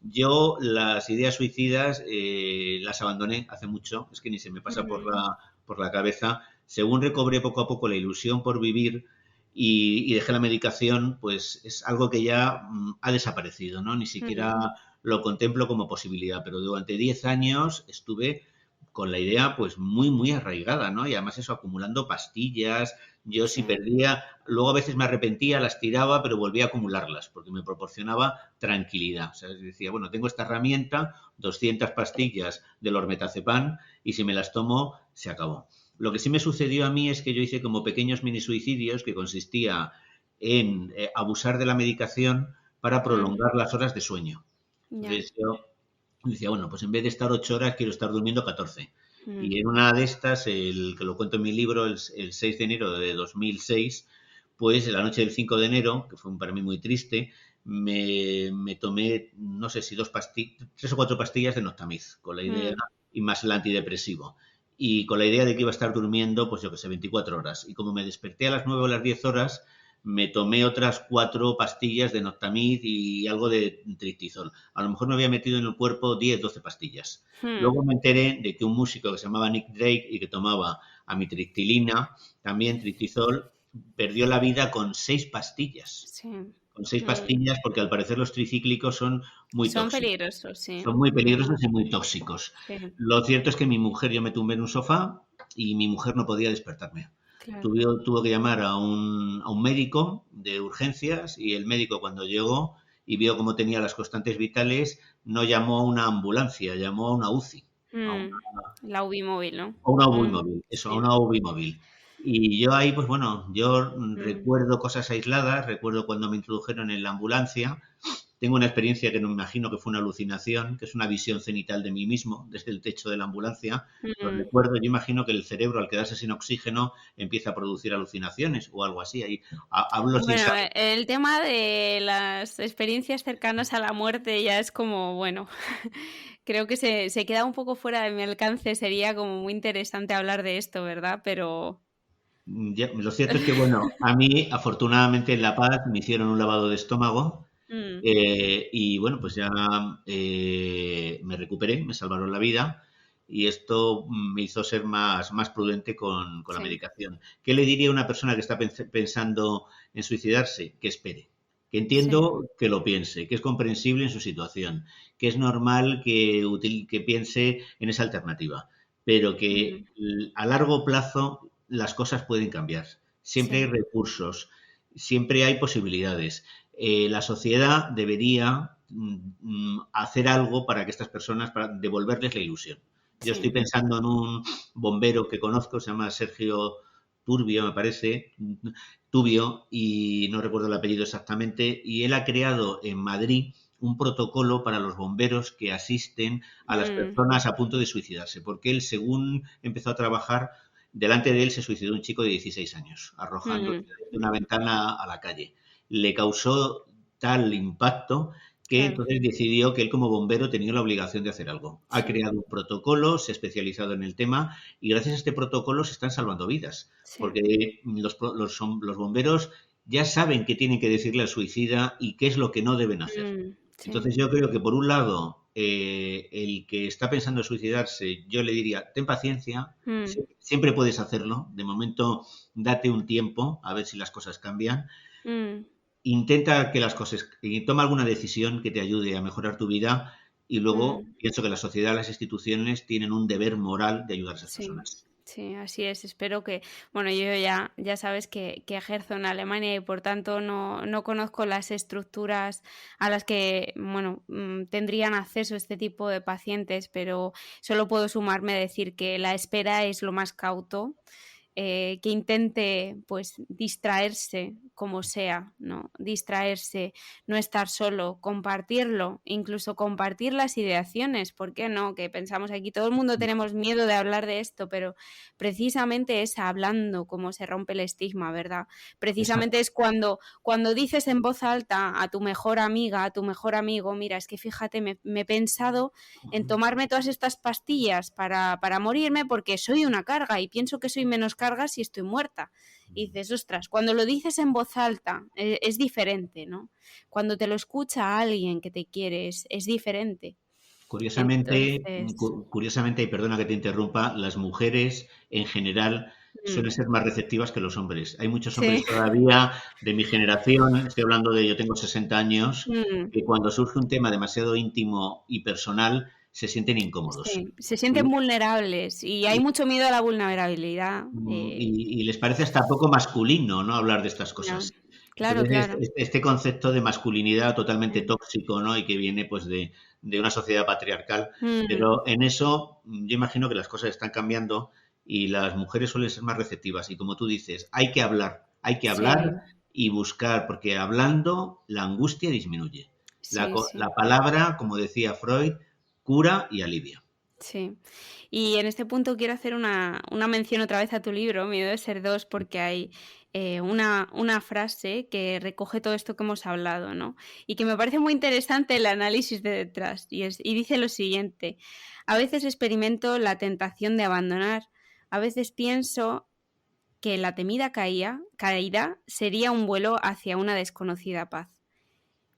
Speaker 2: Yo las ideas suicidas las abandoné hace mucho, es que ni se me pasa
Speaker 1: mm,
Speaker 2: por la cabeza. Según recobré poco a poco la ilusión por vivir y dejé la medicación, pues es algo que ya ha desaparecido, ¿no? Ni siquiera
Speaker 1: mm,
Speaker 2: lo contemplo como posibilidad, pero durante 10 años estuve con la idea pues muy, muy arraigada, ¿no? Y además eso, acumulando pastillas, yo si
Speaker 1: sí.
Speaker 2: perdía, luego a veces me arrepentía, las tiraba, pero volvía a acumularlas, porque me proporcionaba tranquilidad. O sea, decía, bueno, tengo esta herramienta, 200 pastillas del ormetazepam, y si me las tomo, se acabó. Lo que sí me sucedió a mí es que yo hice como pequeños mini suicidios que consistía en abusar de la medicación para
Speaker 1: Mm,
Speaker 2: prolongar las horas de sueño.
Speaker 1: ya.
Speaker 2: Entonces yo decía, bueno, pues en vez de estar 8 horas, quiero estar durmiendo 14.
Speaker 1: Mm,
Speaker 2: Y en una de estas, el que lo cuento en mi libro, el 6 de enero de 2006, pues en la noche del 5 de enero, que fue para mí muy triste, me tomé, no sé si 3 o 4 pastillas de Noctamiz, con la idea,
Speaker 1: mm,
Speaker 2: y más el antidepresivo. Y con la idea de que iba a estar durmiendo, pues yo que sé, 24 horas. Y como me desperté a las 9 o las 10 horas, me tomé otras 4 pastillas de Noctamiz y algo de triptizol. A lo mejor me había metido en el cuerpo 10, 12 pastillas.
Speaker 1: mm,
Speaker 2: Luego me enteré de que un músico que se llamaba Nick Drake y que tomaba amitriptilina, también triptizol, perdió la vida con 6 pastillas.
Speaker 1: sí.
Speaker 2: Con seis
Speaker 1: Mm.
Speaker 2: pastillas, porque al parecer los tricíclicos son muy
Speaker 1: Son
Speaker 2: tóxicos.
Speaker 1: peligrosos, sí.
Speaker 2: Son muy
Speaker 1: Mm,
Speaker 2: peligrosos y muy tóxicos.
Speaker 1: sí,
Speaker 2: Lo cierto es que mi mujer, yo me tumbé en un sofá y mi mujer no podía despertarme.
Speaker 1: claro.
Speaker 2: Tuvo que llamar a un médico de urgencias y el médico cuando llegó y vio cómo tenía las constantes vitales, no llamó a una ambulancia, llamó a una UCI, a una,
Speaker 1: La UBI móvil, ¿no?
Speaker 2: a una UBI
Speaker 1: Mm,
Speaker 2: móvil, eso, a
Speaker 1: sí.
Speaker 2: una UBI móvil. Y yo ahí, pues bueno, yo
Speaker 1: Mm,
Speaker 2: recuerdo cosas aisladas, recuerdo cuando me introdujeron en la ambulancia, tengo una experiencia que no me imagino que fue una alucinación, que es una visión cenital de mí mismo desde el techo de la ambulancia. Lo
Speaker 1: mm.
Speaker 2: recuerdo, yo imagino que el cerebro al quedarse sin oxígeno empieza a producir alucinaciones o algo así. Ahí hablo sin
Speaker 1: Bueno,
Speaker 2: saber.
Speaker 1: el tema de las experiencias cercanas a la muerte ya es como, bueno, creo que se queda un poco fuera de mi alcance. Sería como muy interesante hablar de esto, ¿verdad? Pero
Speaker 2: Lo cierto es que, bueno, a mí afortunadamente en La Paz me hicieron un lavado de estómago
Speaker 1: mm,
Speaker 2: y bueno, pues ya me recuperé, me salvaron la vida y esto me hizo ser más prudente con la
Speaker 1: sí.
Speaker 2: medicación. ¿Qué le diría a una persona que está pensando en suicidarse? Que espere, que
Speaker 1: Sí.
Speaker 2: entiendo que lo piense, que es comprensible en su situación, que es normal que piense en esa alternativa, pero
Speaker 1: Mm,
Speaker 2: que a largo plazo las cosas pueden cambiar. Siempre hay
Speaker 1: sí.
Speaker 2: recursos, siempre hay posibilidades. La sociedad debería hacer algo para que estas personas, para devolverles la ilusión. Yo estoy
Speaker 1: Sí.
Speaker 2: pensando en un bombero que conozco, se llama Sergio Turbio, me parece, Tubio, y no recuerdo el apellido exactamente, y él ha creado en Madrid un protocolo para los bomberos que asisten a las
Speaker 1: Mm,
Speaker 2: personas a punto de suicidarse, porque él, según empezó a trabajar, delante de él se suicidó un chico de 16 años, arrojándose
Speaker 1: mm,
Speaker 2: de una ventana a la calle. Le causó tal impacto que
Speaker 1: claro.
Speaker 2: entonces decidió que él como bombero tenía la obligación de hacer algo. Ha
Speaker 1: Sí.
Speaker 2: creado un protocolo, se ha especializado en el tema y gracias a este protocolo se están salvando vidas,
Speaker 1: Sí.
Speaker 2: porque los bomberos ya saben qué tienen que decirle al suicida y qué es lo que no deben hacer.
Speaker 1: Sí.
Speaker 2: Entonces yo creo que por un lado, el que está pensando en suicidarse, yo le diría, ten paciencia,
Speaker 1: Mm,
Speaker 2: siempre puedes hacerlo, de momento date un tiempo a ver si las cosas cambian,
Speaker 1: mm,
Speaker 2: intenta que las cosas, toma alguna decisión que te ayude a mejorar tu vida y luego
Speaker 1: mm.
Speaker 2: pienso que la sociedad, las instituciones tienen un deber moral de ayudar a esas
Speaker 1: Sí,
Speaker 2: personas.
Speaker 1: sí, así es. Espero que, bueno, yo ya sabes que ejerzo en Alemania y por tanto no conozco las estructuras a las que, bueno, tendrían acceso este tipo de pacientes, pero solo puedo sumarme a decir que la espera es lo más cauto que intente pues distraerse como sea, ¿no? Distraerse, no estar solo, compartirlo, incluso compartir las ideaciones, ¿por qué no? Que pensamos aquí, todo el mundo tenemos miedo de hablar de esto, pero precisamente es hablando como se rompe el estigma, ¿verdad? Precisamente
Speaker 2: Exacto.
Speaker 1: es cuando dices en voz alta a tu mejor amiga, a tu mejor amigo, mira, es que fíjate, me he pensado en tomarme todas estas pastillas para morirme porque soy una carga y pienso que soy menos carga si estoy muerta. Y dices, ostras, cuando lo dices en voz alta es diferente, ¿no? Cuando te lo escucha alguien que te quiere es diferente. Entonces,
Speaker 2: Curiosamente, y perdona que te interrumpa, las mujeres en general suelen
Speaker 1: mm,
Speaker 2: ser más receptivas que los hombres. Hay muchos hombres
Speaker 1: sí,
Speaker 2: todavía de mi generación, estoy hablando de yo tengo 60 años,
Speaker 1: mm,
Speaker 2: que cuando surge un tema demasiado íntimo y personal se sienten incómodos.
Speaker 1: sí, se sienten
Speaker 2: Y,
Speaker 1: vulnerables y hay
Speaker 2: y-
Speaker 1: mucho miedo a la vulnerabilidad.
Speaker 2: y les parece hasta poco masculino, ¿no? Hablar de estas
Speaker 1: Ya.
Speaker 2: cosas.
Speaker 1: Claro,
Speaker 2: Entonces,
Speaker 1: claro.
Speaker 2: este concepto de masculinidad totalmente
Speaker 1: Sí.
Speaker 2: tóxico, ¿no? Y que viene pues de una sociedad patriarcal.
Speaker 1: Mm,
Speaker 2: Pero en eso yo imagino que las cosas están cambiando y las mujeres suelen ser más receptivas. Y como tú dices, hay que hablar
Speaker 1: sí,
Speaker 2: y buscar, porque hablando la angustia disminuye.
Speaker 1: sí,
Speaker 2: La
Speaker 1: sí.
Speaker 2: palabra, como decía Freud, cura y alivia.
Speaker 1: Sí. Y en este punto quiero hacer una mención otra vez a tu libro, Miedo de ser dos, porque hay una frase que recoge todo esto que hemos hablado, ¿no? Y que me parece muy interesante el análisis de detrás. Y dice lo siguiente: a veces experimento la tentación de abandonar, a veces pienso que la temida caída sería un vuelo hacia una desconocida paz.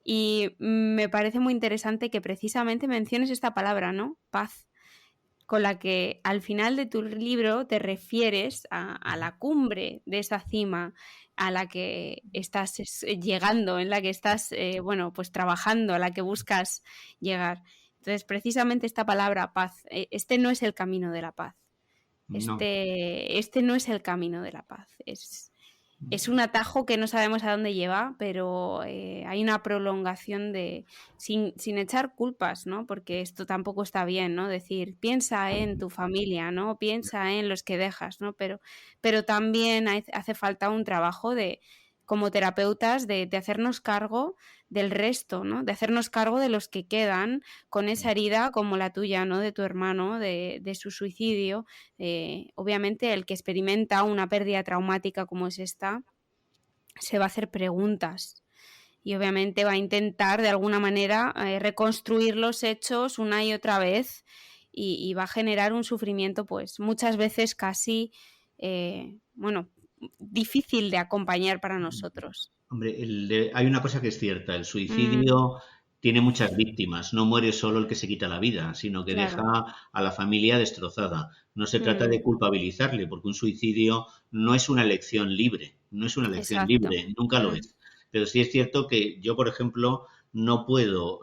Speaker 1: Y me parece muy interesante que precisamente menciones esta palabra, ¿no? Paz, con la que al final de tu libro te refieres a la cumbre de esa cima a la que estás llegando, en la que estás, bueno, pues trabajando, a la que buscas llegar. Entonces, precisamente esta palabra paz, este no es el camino de la paz.
Speaker 2: No.
Speaker 1: Este no es el camino de la paz. Es un atajo que no sabemos a dónde lleva, pero hay una prolongación sin echar culpas, ¿no? Porque esto tampoco está bien, ¿no? Decir, piensa en tu familia, ¿no? Piensa en los que dejas, ¿no? Pero también hace falta un trabajo como terapeutas, de hacernos cargo del resto, ¿no? De hacernos cargo de los que quedan con esa herida como la tuya, ¿no? De tu hermano, de su suicidio. Obviamente el que experimenta una pérdida traumática como es esta, se va a hacer preguntas y obviamente va a intentar de alguna manera reconstruir los hechos una y otra vez y va a generar un sufrimiento pues muchas veces casi, bueno, difícil de acompañar para nosotros.
Speaker 2: Hombre, hay una cosa que es cierta, el
Speaker 1: Mm,
Speaker 2: suicidio tiene muchas víctimas, no muere solo el que se quita la vida, sino que deja
Speaker 1: claro.
Speaker 2: a la familia destrozada. No se trata
Speaker 1: Mm,
Speaker 2: de culpabilizarle, porque un suicidio no es una elección libre, no es una elección
Speaker 1: exacto.
Speaker 2: libre, nunca lo
Speaker 1: Mm,
Speaker 2: es. Pero sí es cierto que yo, por ejemplo, no puedo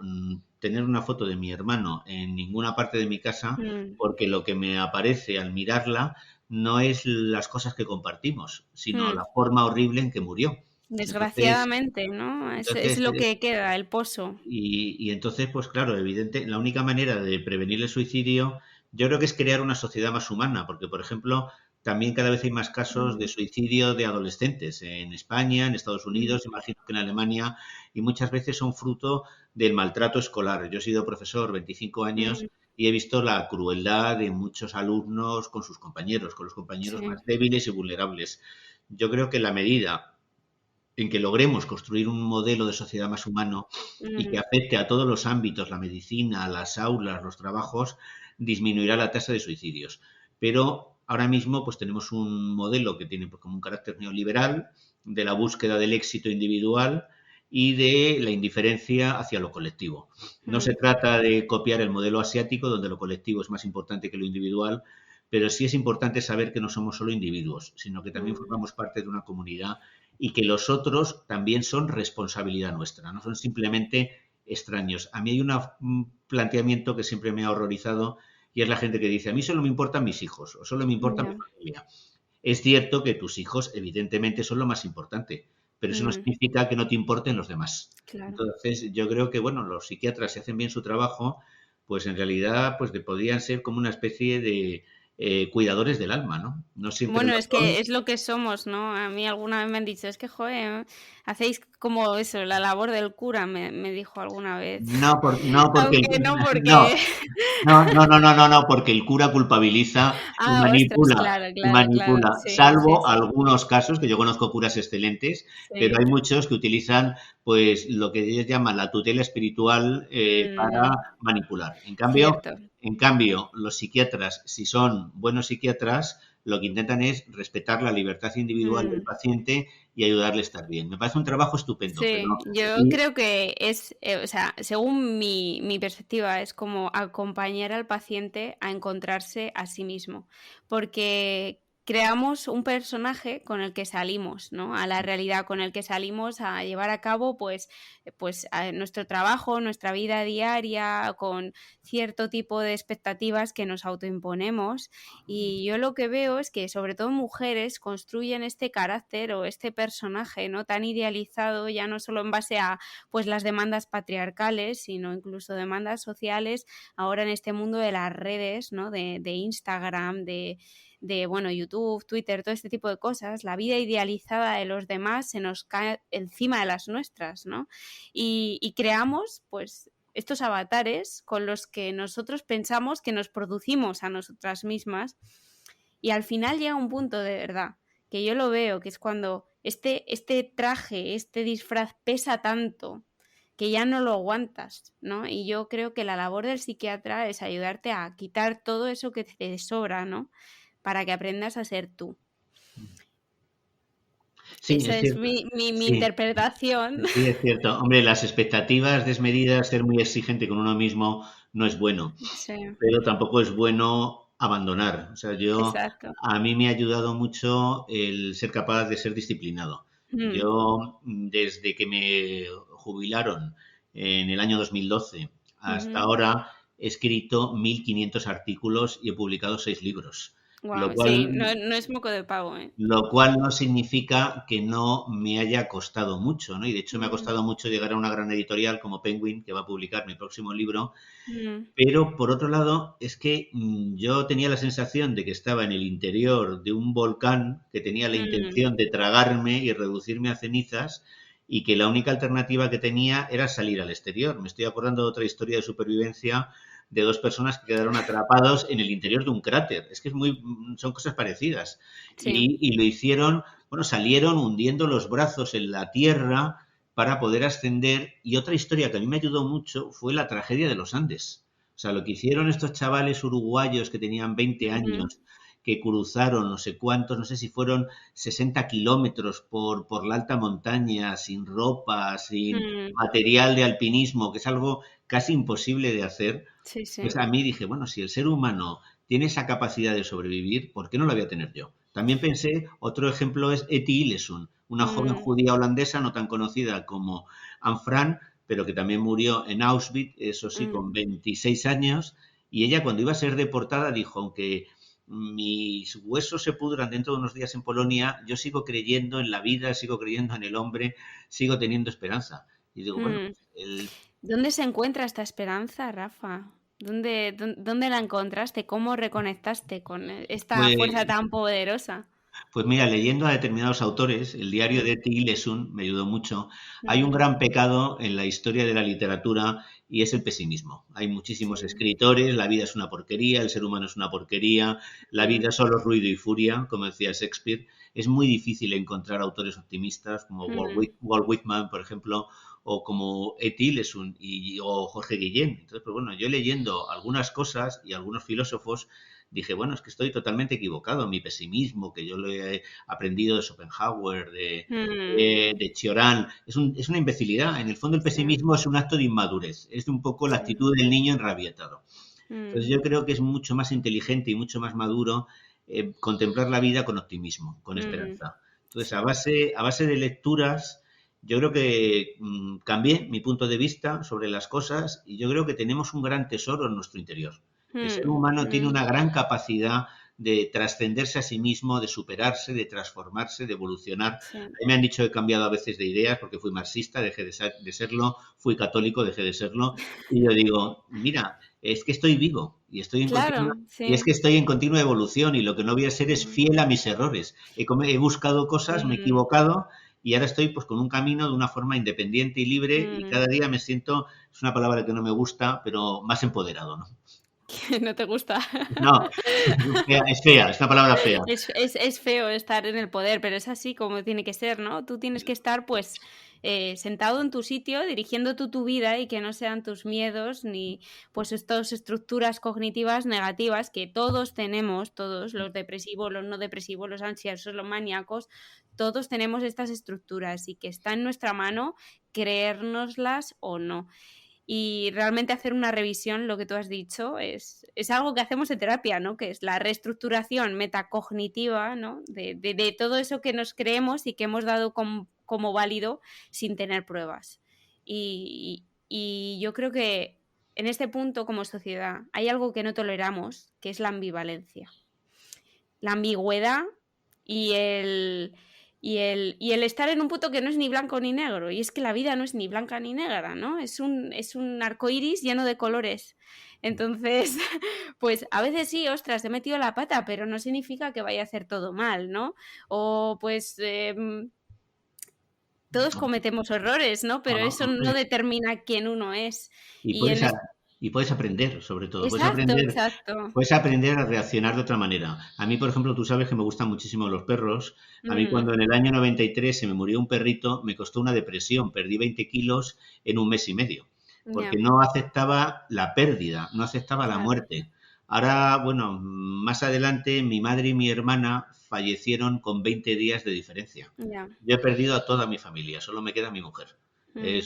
Speaker 2: tener una foto de mi hermano en ninguna parte de mi casa
Speaker 1: mm,
Speaker 2: porque lo que me aparece al mirarla no es las cosas que compartimos, sino
Speaker 1: mm.
Speaker 2: la forma horrible en que murió. Entonces,
Speaker 1: Desgraciadamente, ¿no? Es
Speaker 2: entonces,
Speaker 1: lo que queda, el pozo.
Speaker 2: y entonces, pues claro, evidente, la única manera de prevenir el suicidio, yo creo que es crear una sociedad más humana, porque, por ejemplo, también cada vez hay más casos de
Speaker 1: Mm,
Speaker 2: suicidio de adolescentes en España, en Estados
Speaker 1: mm,
Speaker 2: Unidos, imagino que en Alemania, y muchas veces son fruto del maltrato escolar. Yo he sido profesor 25 años
Speaker 1: mm,
Speaker 2: y he visto la crueldad de muchos alumnos con sus compañeros, con los compañeros
Speaker 1: sí.
Speaker 2: más débiles y vulnerables. Yo creo que la medida en que logremos construir un modelo de sociedad más humano y que
Speaker 1: Mm,
Speaker 2: afecte a todos los ámbitos, la medicina, las aulas, los trabajos, disminuirá la tasa de suicidios. Pero ahora mismo pues tenemos un modelo que tiene pues, como un carácter neoliberal de la búsqueda del éxito individual y de la indiferencia hacia lo colectivo. No se
Speaker 1: mm,
Speaker 2: trata de copiar el modelo asiático, donde lo colectivo es más importante que lo individual, pero sí es importante saber que no somos solo individuos, sino que también
Speaker 1: mm,
Speaker 2: formamos parte de una comunidad y que los otros también son responsabilidad nuestra, no son simplemente extraños. A mí hay un planteamiento que siempre me ha horrorizado y es la gente que dice, a mí solo me importan mis hijos o solo me importa mi
Speaker 1: ya,
Speaker 2: familia. Es cierto que tus hijos evidentemente son lo más importante, pero eso no
Speaker 1: mm,
Speaker 2: significa que no te importen los demás.
Speaker 1: claro.
Speaker 2: Entonces, yo creo que, bueno, los psiquiatras, si hacen bien su trabajo, pues en realidad, pues podrían ser como una especie cuidadores del alma, ¿no? No siempre
Speaker 1: Bueno,
Speaker 2: lo
Speaker 1: es
Speaker 2: son.
Speaker 1: que es lo que somos, ¿no? A mí alguna vez me han dicho, es que, joder, hacéis como eso, la labor del cura, me dijo alguna vez.
Speaker 2: No porque
Speaker 1: Aunque no,
Speaker 2: no,
Speaker 1: porque...
Speaker 2: no, porque el cura culpabiliza
Speaker 1: Ah, ostras, claro,
Speaker 2: y
Speaker 1: claro, claro,
Speaker 2: manipula,
Speaker 1: sí, sí,
Speaker 2: salvo
Speaker 1: sí,
Speaker 2: algunos casos, que yo conozco curas excelentes, pero
Speaker 1: sí.
Speaker 2: hay muchos que utilizan pues lo que ellos llaman la tutela espiritual para
Speaker 1: Mm,
Speaker 2: manipular.
Speaker 1: cierto.
Speaker 2: En cambio, los psiquiatras, si son buenos psiquiatras, lo que intentan es respetar la libertad individual del
Speaker 1: Mm.
Speaker 2: paciente y ayudarle a estar bien. Me parece un trabajo estupendo, pero
Speaker 1: Sí, yo
Speaker 2: y,
Speaker 1: creo que es, o sea, según mi perspectiva, es como acompañar al paciente a encontrarse a sí mismo, porque creamos un personaje con el que salimos, ¿no? A la realidad, con el que salimos a llevar a cabo, pues nuestro trabajo, nuestra vida diaria, con cierto tipo de expectativas que nos autoimponemos. Y yo lo que veo es que sobre todo mujeres construyen este carácter o este personaje, ¿no? Tan idealizado, ya no solo en base a pues las demandas patriarcales, sino incluso demandas sociales ahora en este mundo de las redes, ¿no? De Instagram, bueno, YouTube, Twitter, todo este tipo de cosas. La vida idealizada de los demás se nos cae encima de las nuestras, ¿no? Y creamos, pues, estos avatares con los que nosotros pensamos que nos producimos a nosotras mismas, y al final llega un punto de verdad que yo lo veo, que es cuando este traje, este disfraz pesa tanto que ya no lo aguantas, ¿no? Y yo creo que la labor del psiquiatra es ayudarte a quitar todo eso que te sobra, ¿no? Para que aprendas a ser tú.
Speaker 2: sí,
Speaker 1: Esa
Speaker 2: es
Speaker 1: es
Speaker 2: cierto.
Speaker 1: mi
Speaker 2: Sí,
Speaker 1: interpretación.
Speaker 2: sí, es cierto. Hombre, las expectativas desmedidas, ser muy exigente con uno mismo no es bueno,
Speaker 1: Sí,
Speaker 2: pero tampoco es bueno abandonar. O sea,
Speaker 1: exacto.
Speaker 2: a mí me ha ayudado mucho el ser capaz de ser disciplinado.
Speaker 1: Mm,
Speaker 2: Desde que me jubilaron en el año 2012 hasta
Speaker 1: ujú.
Speaker 2: ahora, he escrito 1.500 artículos y he publicado 6 libros, lo
Speaker 1: Wow, sí,
Speaker 2: cual
Speaker 1: no es moco de pavo, ¿eh?
Speaker 2: lo cual no significa que no me haya costado mucho, ¿no? Y de hecho me ha
Speaker 1: Mm,
Speaker 2: costado mucho llegar a una gran editorial como Penguin, que va a publicar mi próximo libro.
Speaker 1: mm,
Speaker 2: Pero por otro lado, es que yo tenía la sensación de que estaba en el interior de un volcán que tenía la
Speaker 1: mm,
Speaker 2: intención de tragarme y reducirme a cenizas y que la única alternativa que tenía era salir al exterior. Me estoy acordando de otra historia de supervivencia de dos personas que quedaron atrapados en el interior de un cráter. Es que son cosas parecidas.
Speaker 1: sí.
Speaker 2: Y lo hicieron, bueno, salieron hundiendo los brazos en la tierra para poder ascender. Y otra historia que a mí me ayudó mucho fue la tragedia de los Andes. O sea, lo que hicieron estos chavales uruguayos que tenían 20
Speaker 1: Ujú,
Speaker 2: años, que cruzaron no sé cuántos, no sé si fueron 60 kilómetros por la alta montaña, sin ropa, sin
Speaker 1: mm,
Speaker 2: material de alpinismo, que es algo casi imposible de hacer,
Speaker 1: sí, sí.
Speaker 2: pues a mí dije, bueno, si el ser humano tiene esa capacidad de sobrevivir, ¿por qué no la voy a tener yo? También pensé, otro ejemplo es Etty Hillesum, una joven
Speaker 1: Mm,
Speaker 2: judía holandesa no tan conocida como Anne Frank, pero que también murió en Auschwitz, eso sí,
Speaker 1: mm,
Speaker 2: con 26 años, y ella cuando iba a ser deportada dijo, aunque mis huesos se pudran dentro de unos días en Polonia, yo sigo creyendo en la vida, sigo creyendo en el hombre, sigo teniendo esperanza. Y digo, bueno,
Speaker 1: mm.
Speaker 2: el
Speaker 1: ¿Dónde se encuentra esta esperanza, Rafa? ¿Dónde la encontraste? ¿Cómo reconectaste con esta
Speaker 2: pues
Speaker 1: fuerza tan poderosa?
Speaker 2: Pues mira, leyendo a determinados autores, el diario
Speaker 1: Mm,
Speaker 2: de Tilesum me ayudó mucho. Hay un
Speaker 1: mm,
Speaker 2: gran pecado en la historia de la literatura y es el pesimismo. Hay muchísimos
Speaker 1: sí.
Speaker 2: escritores, la vida es una porquería, el ser humano es una porquería, la
Speaker 1: Mm,
Speaker 2: vida es solo ruido y furia, como decía Shakespeare. Es muy difícil encontrar autores optimistas como
Speaker 1: mm,
Speaker 2: Walt Whitman, por ejemplo, o como E. Tilesum o Jorge Guillén. Entonces, pues bueno, yo leyendo algunas cosas y algunos filósofos dije, bueno, es que estoy totalmente equivocado. Mi pesimismo, que yo lo he aprendido de Schopenhauer,
Speaker 1: mm,
Speaker 2: de Cioran, es una imbecilidad. En el fondo el
Speaker 1: sí,
Speaker 2: pesimismo es un acto de inmadurez, es un poco la
Speaker 1: sí.
Speaker 2: actitud del niño enrabietado.
Speaker 1: Mm,
Speaker 2: Entonces yo creo que es mucho más inteligente y mucho más maduro contemplar la vida con optimismo, con
Speaker 1: mm,
Speaker 2: esperanza. Entonces,
Speaker 1: sí.
Speaker 2: a base de lecturas, yo creo que cambié mi punto de vista sobre las cosas y yo creo que tenemos un gran tesoro en nuestro interior. El ser
Speaker 1: Mm,
Speaker 2: humano tiene
Speaker 1: mm,
Speaker 2: una gran capacidad de trascenderse a sí mismo, de superarse, de transformarse, de evolucionar.
Speaker 1: sí.
Speaker 2: A mí me han dicho que he cambiado a veces de ideas porque fui marxista, dejé de serlo, fui católico, dejé de serlo. Y yo digo, mira, es que estoy vivo y estoy en continua,
Speaker 1: Claro,
Speaker 2: y es
Speaker 1: sí.
Speaker 2: que estoy en continua evolución y lo que no voy a ser es
Speaker 1: Mm,
Speaker 2: fiel a mis errores. He buscado cosas, me he
Speaker 1: mm,
Speaker 2: equivocado y ahora estoy pues con un camino de una forma independiente y libre y
Speaker 1: mm.
Speaker 2: cada día me siento, es una palabra que no me gusta, pero más empoderado, ¿no?
Speaker 1: Que no te gusta.
Speaker 2: No, es fea, es una palabra fea.
Speaker 1: Es feo estar en el poder, pero es así como tiene que ser, ¿no? Tú tienes que estar, pues, sentado en tu sitio, dirigiendo tú tu vida y que no sean tus miedos ni, pues, estas estructuras cognitivas negativas que todos tenemos, todos, los depresivos, los no depresivos, los ansiosos, los maníacos, todos tenemos estas estructuras y que está en nuestra mano creérnoslas o no. Y realmente hacer una revisión, lo que tú has dicho, es algo que hacemos en terapia, ¿no? Que es la reestructuración metacognitiva, ¿no? De todo eso que nos creemos y que hemos dado como válido sin tener pruebas. Y yo creo que en este punto, como sociedad, hay algo que no toleramos, que es la ambivalencia. La ambigüedad y el estar en un punto que no es ni blanco ni negro. Y es que la vida no es ni blanca ni negra, ¿no? Es un arco iris lleno de colores. Entonces, pues a veces sí, ostras, he metido la pata, pero no significa que vaya a hacer todo mal, ¿no? O pues todos cometemos errores, ¿no? Pero eso no determina quién uno es.
Speaker 2: Y
Speaker 1: Y
Speaker 2: puedes,
Speaker 1: en
Speaker 2: a-
Speaker 1: es...
Speaker 2: y puedes aprender, sobre todo.
Speaker 1: Exacto, exacto.
Speaker 2: Puedes aprender a reaccionar de otra manera. A mí, por ejemplo, tú sabes que me gustan muchísimo los perros. A mí,
Speaker 1: Mm,
Speaker 2: cuando en el año 93 se me murió un perrito, me costó una depresión. Perdí 20 kilos en un mes y medio. Porque
Speaker 1: ya,
Speaker 2: no aceptaba la pérdida, no aceptaba la
Speaker 1: claro,
Speaker 2: muerte. Ahora, bueno, más adelante, mi madre y mi hermana fallecieron con 20 días de diferencia.
Speaker 1: ya.
Speaker 2: Yo he perdido a toda mi familia, solo me queda mi mujer.
Speaker 1: Mm,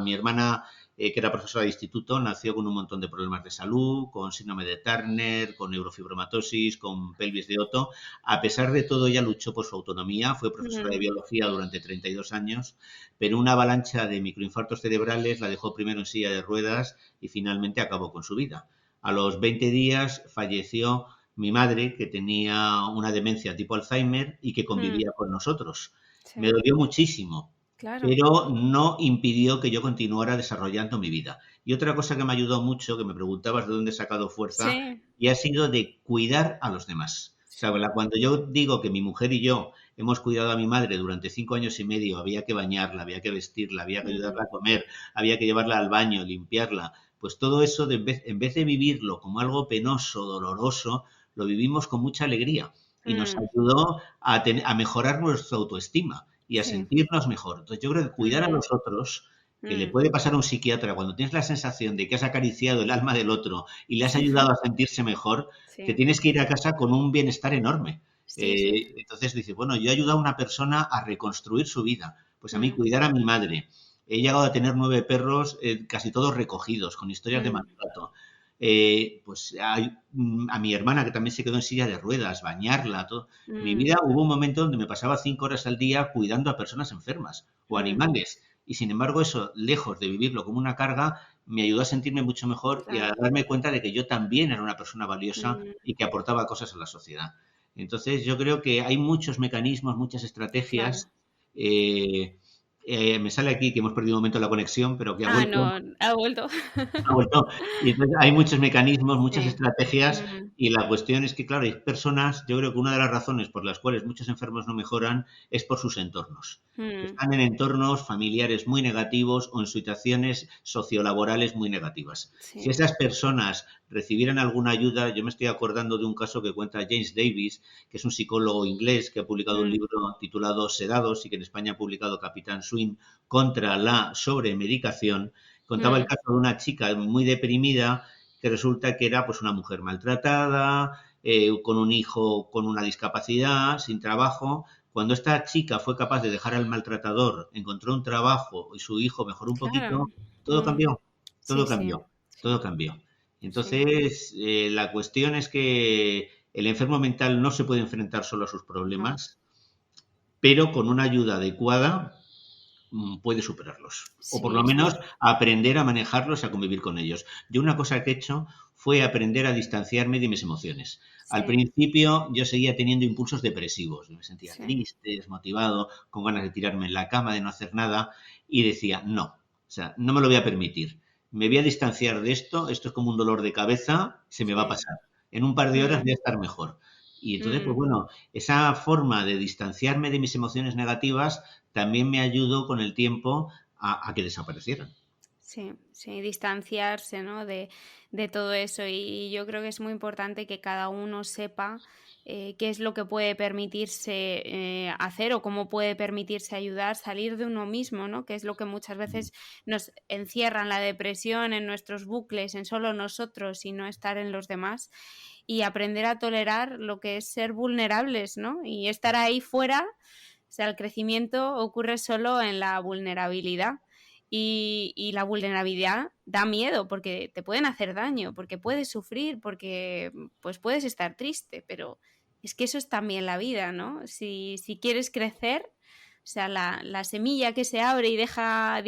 Speaker 2: Mi hermana, que era profesora de instituto, nació con un montón de problemas de salud, con síndrome de Turner, con neurofibromatosis, con pelvis de Otto. A pesar de todo, ella luchó por su autonomía, fue profesora de
Speaker 1: mm,
Speaker 2: biología durante 32 años, pero una avalancha de microinfartos cerebrales la dejó primero en silla de ruedas y finalmente acabó con su vida. A los 20 días falleció mi madre, que tenía una demencia tipo Alzheimer y que
Speaker 1: mm,
Speaker 2: convivía con nosotros. Me
Speaker 1: sí,
Speaker 2: dolió muchísimo,
Speaker 1: claro.
Speaker 2: pero no impidió que yo continuara desarrollando mi vida. Y otra cosa que me ayudó mucho, que me preguntabas de dónde he sacado fuerza,
Speaker 1: Sí,
Speaker 2: y ha sido de cuidar a los demás. O sea,
Speaker 1: sí.
Speaker 2: cuando yo digo que mi mujer y yo hemos cuidado a mi madre durante 5 años y medio, había que bañarla, había que vestirla, había que
Speaker 1: Mm,
Speaker 2: ayudarla a comer, había que llevarla al baño, limpiarla, pues todo eso, en vez de vivirlo como algo penoso, doloroso, lo vivimos con mucha alegría y nos
Speaker 1: mm,
Speaker 2: ayudó a mejorar nuestra autoestima y a
Speaker 1: sí.
Speaker 2: sentirnos mejor. Entonces yo creo que cuidar a
Speaker 1: Mm,
Speaker 2: los otros, que le
Speaker 1: mm,
Speaker 2: puede pasar a un psiquiatra cuando tienes la sensación de que has acariciado el alma del otro y le has ayudado a sentirse mejor, te
Speaker 1: sí,
Speaker 2: tienes que ir a casa con un bienestar enorme.
Speaker 1: sí, sí.
Speaker 2: Entonces dices, bueno, yo he ayudado a una persona a reconstruir su vida. Pues a mí
Speaker 1: Mm,
Speaker 2: cuidar a mi madre. He llegado a tener 9 perros, casi todos recogidos, con historias de
Speaker 1: mm,
Speaker 2: maltrato. A mi hermana, que también se quedó en silla de ruedas, bañarla, todo. En mi
Speaker 1: mm,
Speaker 2: vida hubo un momento donde me pasaba 5 horas al día cuidando a personas enfermas o
Speaker 1: mm,
Speaker 2: animales. Y sin embargo, eso, lejos de vivirlo como una carga, me ayudó a sentirme mucho mejor y a
Speaker 1: claro.
Speaker 2: darme cuenta de que yo también era una persona valiosa
Speaker 1: Mm,
Speaker 2: y que aportaba cosas a la sociedad. Entonces, yo creo que hay muchos mecanismos, muchas
Speaker 1: claro.
Speaker 2: estrategias. eh, Me sale aquí que hemos perdido un momento la conexión, pero que ha
Speaker 1: Ah,
Speaker 2: vuelto.
Speaker 1: no, ha vuelto.
Speaker 2: Ah, bueno, y entonces hay muchos mecanismos, muchas
Speaker 1: Sí.
Speaker 2: estrategias
Speaker 1: Mm,
Speaker 2: y la cuestión es que, claro, hay personas, yo creo que una de las razones por las cuales muchos enfermos no mejoran es por sus entornos.
Speaker 1: mm,
Speaker 2: Están en entornos familiares muy negativos o en situaciones sociolaborales muy negativas. Si
Speaker 1: sí.
Speaker 2: esas personas recibieran alguna ayuda, yo me estoy acordando de un caso que cuenta James Davis, que es un psicólogo inglés que ha publicado un
Speaker 1: Mm,
Speaker 2: libro titulado Sedados y que en España ha publicado Capitán Swing contra la sobremedicación. Contaba el
Speaker 1: mm,
Speaker 2: caso de una chica muy deprimida que resulta que era pues una mujer maltratada, con un hijo con una discapacidad, sin trabajo. Cuando esta chica fue capaz de dejar al maltratador, encontró un trabajo y su hijo mejoró un
Speaker 1: claro.
Speaker 2: poquito, todo
Speaker 1: Mm,
Speaker 2: cambió, todo
Speaker 1: sí, sí,
Speaker 2: cambió, todo
Speaker 1: sí,
Speaker 2: cambió.
Speaker 1: sí.
Speaker 2: Entonces, la cuestión es que el enfermo mental no se puede enfrentar solo a sus
Speaker 1: No.
Speaker 2: problemas, pero con una ayuda adecuada puede superarlos. O por lo
Speaker 1: Sí,
Speaker 2: menos
Speaker 1: sí,
Speaker 2: aprender a manejarlos y a convivir con ellos. Yo una cosa que he hecho fue aprender a distanciarme de mis emociones. Al
Speaker 1: sí,
Speaker 2: principio yo seguía teniendo impulsos depresivos. Me sentía
Speaker 1: sí.
Speaker 2: triste, desmotivado, con ganas de tirarme en la cama, de no hacer nada. Y decía, no, o sea, no me lo voy a permitir. me voy a distanciar de esto, esto es como un dolor de cabeza, se me va a
Speaker 1: Sí.
Speaker 2: pasar. En un par de horas
Speaker 1: Mm,
Speaker 2: voy a estar mejor. Y entonces, pues
Speaker 1: mm.
Speaker 2: bueno, esa forma de distanciarme de mis emociones negativas también me ayudó con el tiempo a que desaparecieran.
Speaker 1: Sí, sí, distanciarse, ¿no? De todo eso. Y yo creo que es muy importante que cada uno sepa qué es lo que puede permitirse hacer o cómo puede permitirse ayudar, salir de uno mismo, ¿no? Que es lo que muchas
Speaker 2: Mm,
Speaker 1: veces nos encierra en la depresión, en nuestros bucles, en solo nosotros y no estar en los demás. Y aprender a tolerar lo que es ser vulnerables, ¿no? Y estar ahí fuera, o sea, el crecimiento ocurre solo en la vulnerabilidad. Y la vulnerabilidad da miedo porque te pueden hacer daño, porque puedes sufrir, porque pues puedes estar triste, pero es que eso es también la vida, ¿no? Si quieres crecer, o sea, la semilla que se abre y deja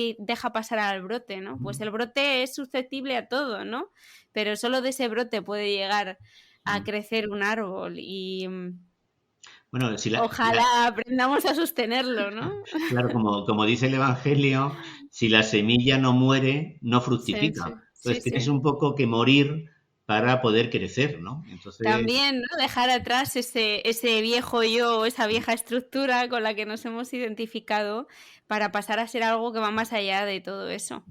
Speaker 1: pasar al brote, ¿no? Pues el brote es susceptible a todo, ¿no? Pero solo de ese brote puede llegar a
Speaker 2: mm.
Speaker 1: crecer un árbol y
Speaker 2: Bueno,
Speaker 1: ojalá aprendamos a sostenerlo, ¿no?
Speaker 2: claro, como dice el Evangelio, si la semilla no muere, no
Speaker 1: Sí,
Speaker 2: fructifica.
Speaker 1: sí, sí,
Speaker 2: Entonces tienes
Speaker 1: sí.
Speaker 2: un poco que morir para poder crecer, ¿no? Entonces,
Speaker 1: También, ¿no? Dejar atrás ese viejo yo, esa vieja estructura con la que nos hemos identificado para pasar a ser algo que va más allá de todo eso.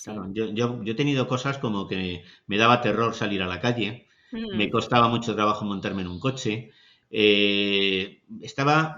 Speaker 2: claro,
Speaker 1: Sí.
Speaker 2: yo he tenido cosas como que me daba terror salir a la calle, me
Speaker 1: Mm,
Speaker 2: costaba mucho trabajo montarme en un coche, estaba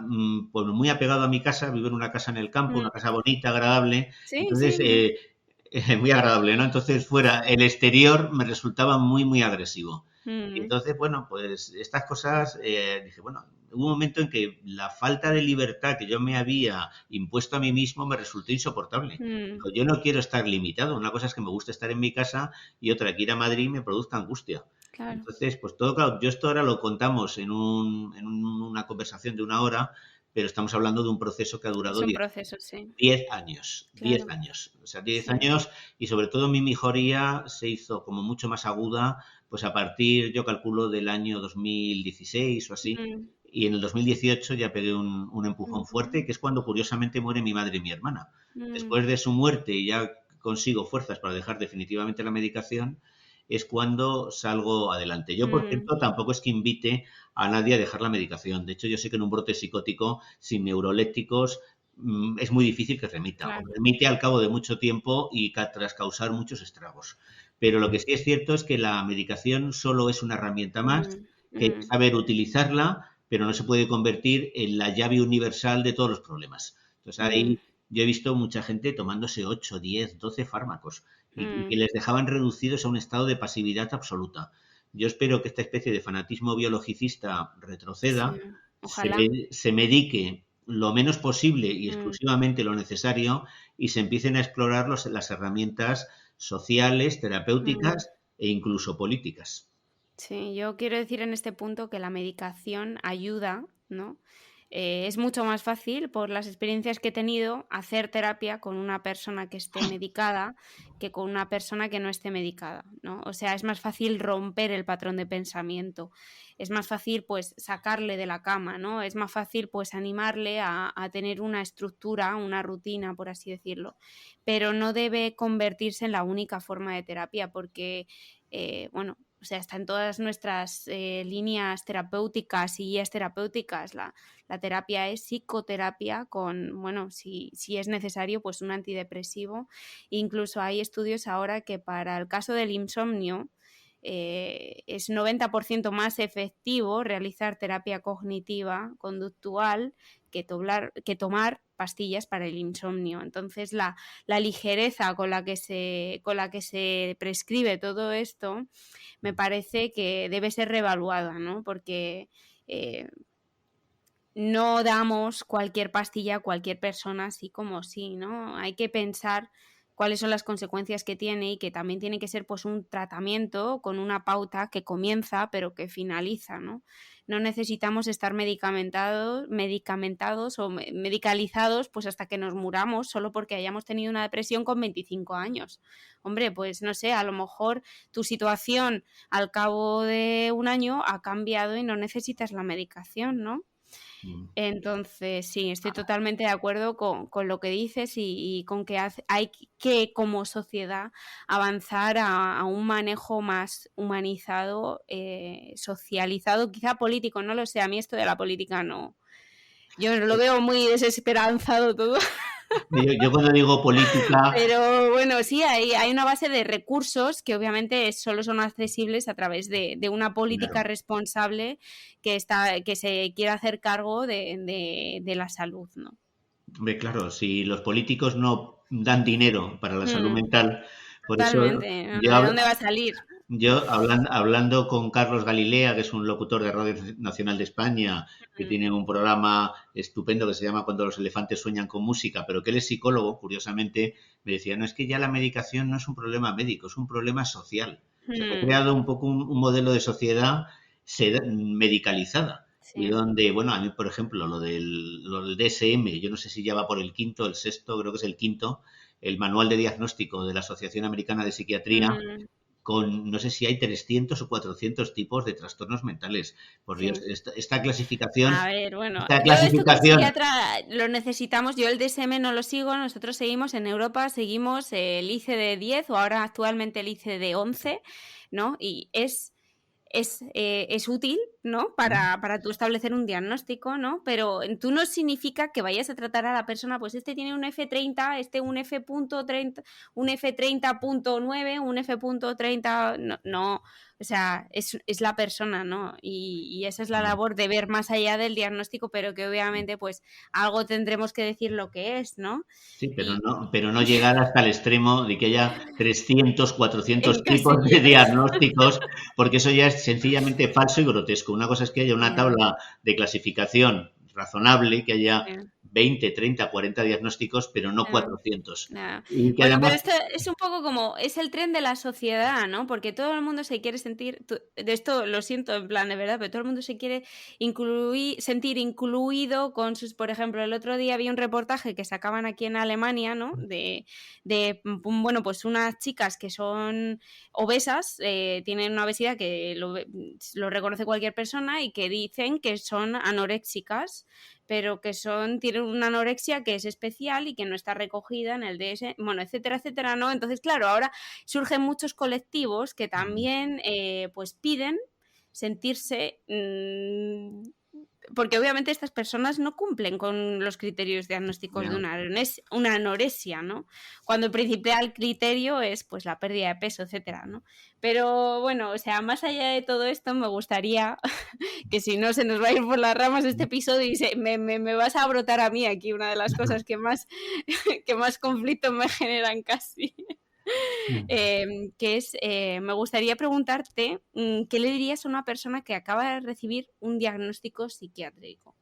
Speaker 2: pues muy apegado a mi casa, vivo en una casa en el campo, una
Speaker 1: mm.
Speaker 2: casa bonita, agradable,
Speaker 1: Sí,
Speaker 2: entonces
Speaker 1: sí. Mm,
Speaker 2: muy agradable, ¿no? Entonces fuera, el exterior me resultaba muy agresivo. Y
Speaker 1: mm,
Speaker 2: entonces, bueno, pues estas cosas, dije, bueno, hubo un momento en que la falta de libertad que yo me había impuesto a mí mismo me resultó insoportable.
Speaker 1: mm,
Speaker 2: Digo, yo no quiero estar limitado. Una cosa es que me gusta estar en mi casa y otra que ir a Madrid me produzca angustia.
Speaker 1: claro.
Speaker 2: Entonces, pues todo, claro, yo esto ahora lo contamos una conversación de una hora, pero estamos hablando de un proceso que ha
Speaker 1: Es
Speaker 2: durado
Speaker 1: un proceso, sí.
Speaker 2: 10 años, 10
Speaker 1: Claro.
Speaker 2: años. O sea, 10
Speaker 1: Sí.
Speaker 2: años y sobre todo mi mejoría se hizo como mucho más aguda, pues a partir, yo calculo, del año 2016 o así.
Speaker 1: Mm,
Speaker 2: Y en el 2018 ya pegué un empujón
Speaker 1: ujú,
Speaker 2: fuerte, que es cuando curiosamente muere mi madre y mi hermana.
Speaker 1: mm,
Speaker 2: Después de su muerte ya consigo fuerzas para dejar definitivamente la medicación, es cuando salgo adelante. Yo, por
Speaker 1: mm,
Speaker 2: cierto, tampoco es que invite a nadie a dejar la medicación. De hecho, yo sé que en un brote psicótico sin neurolépticos es muy difícil que remita, o
Speaker 1: claro.
Speaker 2: remite al cabo de mucho tiempo y tras causar muchos estragos. Pero lo que sí es cierto es que la medicación solo es una herramienta más,
Speaker 1: Mm,
Speaker 2: que hay que
Speaker 1: mm,
Speaker 2: saber utilizarla, pero no se puede convertir en la llave universal de todos los problemas. Entonces
Speaker 1: mm,
Speaker 2: ahí yo he visto mucha gente tomándose 8, 10, 12 fármacos y que
Speaker 1: mm.
Speaker 2: les dejaban reducidos a un estado de pasividad absoluta. Yo espero que esta especie de fanatismo biologicista
Speaker 1: Sí,
Speaker 2: retroceda,
Speaker 1: ojalá.
Speaker 2: se medique lo menos posible y
Speaker 1: Mm,
Speaker 2: exclusivamente lo necesario y se empiecen a explorar las herramientas sociales,
Speaker 1: mm.
Speaker 2: terapéuticas e incluso políticas.
Speaker 1: Sí, yo quiero decir en este punto que la medicación ayuda, ¿no? Es mucho más fácil, por las experiencias que he tenido, hacer terapia con una persona que esté medicada que con una persona que no esté medicada, ¿no? O sea, es más fácil romper el patrón de pensamiento, es más fácil, pues, sacarle de la cama, ¿no? Es más fácil, pues, animarle a tener una estructura, una rutina, por así decirlo, pero no debe convertirse en la única forma de terapia porque, bueno, o sea, está en todas nuestras líneas terapéuticas y guías terapéuticas. La terapia es psicoterapia con, bueno, si es necesario, pues un antidepresivo. Incluso hay estudios ahora que para el caso del insomnio es 90% más efectivo realizar terapia cognitiva, conductual, que tomar pastillas para el insomnio. Entonces, la ligereza con la que se prescribe todo esto me parece que debe ser reevaluada, ¿no? Porque eh, no damos cualquier pastilla a cualquier persona así como sí, ¿no? Hay que pensar cuáles son las consecuencias que tiene y que también tiene que ser pues un tratamiento con una pauta que comienza pero que finaliza, ¿no? No necesitamos estar medicamentados o medicalizados pues hasta que nos muramos solo porque hayamos tenido una depresión con 25 años. Hombre, pues no sé, a lo mejor tu situación al cabo de un año ha cambiado y no necesitas la medicación, ¿no? Entonces, sí, estoy totalmente de acuerdo con lo que dices y con que hay que, como sociedad, avanzar a un manejo más humanizado, socializado, quizá político, no lo sé, a mí esto de la política no. Yo lo veo muy desesperanzado todo.
Speaker 2: Yo cuando digo política,
Speaker 1: Pero bueno, sí, hay una base de recursos que obviamente solo son accesibles a través de una política
Speaker 2: claro,
Speaker 1: responsable que se quiera hacer cargo de la salud, ¿no?
Speaker 2: hombre, claro, si los políticos no dan dinero para la salud
Speaker 1: Mm,
Speaker 2: mental, por eso
Speaker 1: totalmente.
Speaker 2: yo,
Speaker 1: ¿De dónde va a salir?
Speaker 2: hablando con Carlos Galilea, que es un locutor de Radio Nacional de España, que
Speaker 1: Mm,
Speaker 2: tiene un programa estupendo que se llama Cuando los elefantes sueñan con música, pero que él es psicólogo, curiosamente, me decía, no es que ya la medicación no es un problema médico, es un problema social. Se ha
Speaker 1: mm,
Speaker 2: creado un poco un modelo de sociedad medicalizada. Y
Speaker 1: sí.
Speaker 2: donde, bueno, a mí, por ejemplo, lo del DSM, yo no sé si ya va por el quinto, el sexto, creo que es el quinto, el manual de diagnóstico de la Asociación Americana de Psiquiatría,
Speaker 1: Mm,
Speaker 2: con no sé si hay 300 o 400 tipos de trastornos mentales. Por Dios,
Speaker 1: sí.
Speaker 2: esta clasificación,
Speaker 1: A ver, bueno,
Speaker 2: esta
Speaker 1: yo esto como
Speaker 2: clasificación,
Speaker 1: psiquiatra lo necesitamos, yo el DSM no lo sigo, nosotros seguimos en Europa, seguimos el ICD-10 o ahora actualmente el ICD-11, ¿no? Y es útil, ¿no? Para tú establecer un diagnóstico, ¿no? Pero tú no significa que vayas a tratar a la persona, pues este tiene un F30, este un F.30, un F30.9, un F.30, no, no, o sea, es la persona, ¿no? Y esa es la labor de ver más allá del diagnóstico, pero que obviamente pues algo tendremos que decir lo que es, ¿no?
Speaker 2: sí,
Speaker 1: Y
Speaker 2: pero no llegar hasta el extremo de que haya 300, 400 tipos de
Speaker 1: encasillar.
Speaker 2: diagnósticos, porque eso ya es sencillamente falso y grotesco. Una cosa es que haya una
Speaker 1: Yeah,
Speaker 2: tabla de clasificación razonable, que haya
Speaker 1: sí.
Speaker 2: 20, 30, 40 diagnósticos, pero no
Speaker 1: Yeah.
Speaker 2: 400.
Speaker 1: Nada.
Speaker 2: Y que
Speaker 1: Bueno, pero
Speaker 2: además,
Speaker 1: esto es un poco como, es el tren de la sociedad, ¿no? Porque todo el mundo se quiere sentir, de esto lo siento en plan de verdad, pero todo el mundo se quiere sentir incluido con sus, por ejemplo, el otro día había un reportaje que sacaban aquí en Alemania, ¿no? Bueno, pues unas chicas que son obesas, tienen una obesidad que lo reconoce cualquier persona y que dicen que son anoréxicas, pero que tienen una anorexia que es especial y que no está recogida en el DS, bueno, etcétera, etcétera, ¿no? Entonces, claro, ahora surgen muchos colectivos que también pues piden sentirse porque obviamente estas personas no cumplen con los criterios diagnósticos de
Speaker 2: ya,
Speaker 1: una anorexia, ¿no? Cuando el principal criterio es pues la pérdida de peso, etcétera, ¿no? Pero bueno, o sea, más allá de todo esto, me gustaría que si no se nos va a ir por las ramas este episodio y me vas a brotar a mí aquí una de las cosas que más, que más conflicto me generan casi. Que es, me gustaría preguntarte, ¿qué le dirías a una persona que acaba de recibir un diagnóstico psiquiátrico?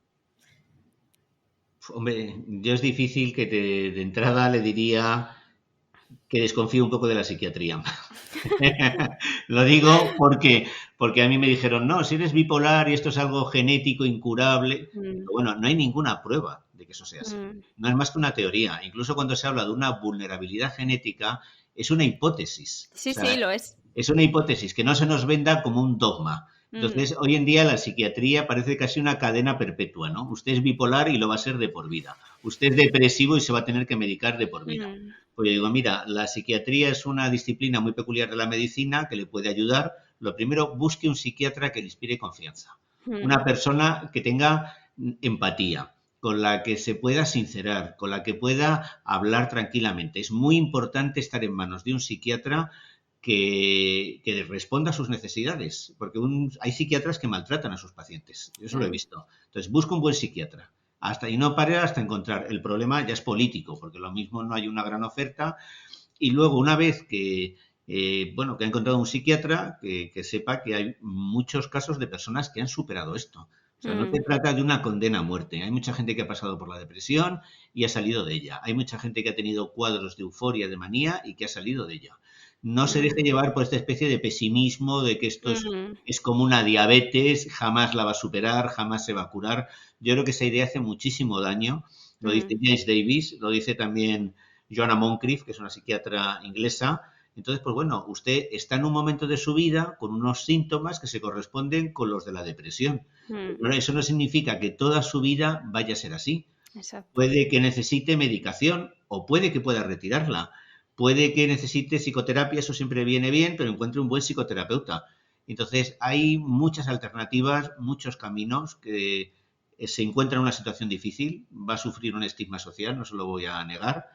Speaker 2: hombre, yo es difícil que de entrada le diría que desconfíe un poco de la psiquiatría. Lo digo porque a mí me dijeron, no, si eres bipolar y esto es algo genético, incurable.
Speaker 1: Mm,
Speaker 2: Bueno, no hay ninguna prueba de que eso sea así.
Speaker 1: mm.
Speaker 2: No es más que una teoría. Incluso cuando se habla de una vulnerabilidad genética, es una hipótesis. O
Speaker 1: Sí, sí,
Speaker 2: sea,
Speaker 1: lo es.
Speaker 2: es una hipótesis que no se nos venda como un dogma.
Speaker 1: Mm,
Speaker 2: Entonces, hoy en día la psiquiatría parece casi una cadena perpetua, ¿no? Usted es bipolar y lo va a ser de por vida. Usted es depresivo y se va a tener que medicar de por vida.
Speaker 1: mm,
Speaker 2: Pues yo digo, mira, la psiquiatría es una disciplina muy peculiar de la medicina que le puede ayudar. Lo primero, busque un psiquiatra que le inspire confianza.
Speaker 1: mm,
Speaker 2: Una persona que tenga empatía, con la que se pueda sincerar, con la que pueda hablar tranquilamente. Es muy importante estar en manos de un psiquiatra que responda a sus necesidades, porque hay psiquiatras que maltratan a sus pacientes. Yo eso lo he
Speaker 1: claro.
Speaker 2: visto. Entonces, busca un buen psiquiatra. Y no pare hasta encontrar. El problema ya es político, porque lo mismo no hay una gran oferta. Y luego, una vez bueno, que ha encontrado un psiquiatra, que sepa que hay muchos casos de personas que han superado esto. O sea, no se
Speaker 1: Mm,
Speaker 2: trata de una condena a muerte. Hay mucha gente que ha pasado por la depresión y ha salido de ella. Hay mucha gente que ha tenido cuadros de euforia, de manía y que ha salido de ella. No se deje
Speaker 1: mm,
Speaker 2: llevar por esta especie de pesimismo, de que esto
Speaker 1: mm,
Speaker 2: es como una diabetes, jamás la va a superar, jamás se va a curar. Yo creo que esa idea hace muchísimo daño. Lo dice
Speaker 1: mm,
Speaker 2: James Davis, lo dice también Joanna Moncrief, que es una psiquiatra inglesa, Entonces, pues bueno, usted está en un momento de su vida con unos síntomas que se corresponden con los de la depresión. Pero eso no significa que toda su vida vaya a ser así.
Speaker 1: Exacto.
Speaker 2: Puede que necesite medicación o puede que pueda retirarla. Puede que necesite psicoterapia, eso siempre viene bien, pero encuentre un buen psicoterapeuta. Entonces, hay muchas alternativas, muchos caminos que se encuentra en una situación difícil, va a sufrir un estigma social, no se lo voy a negar,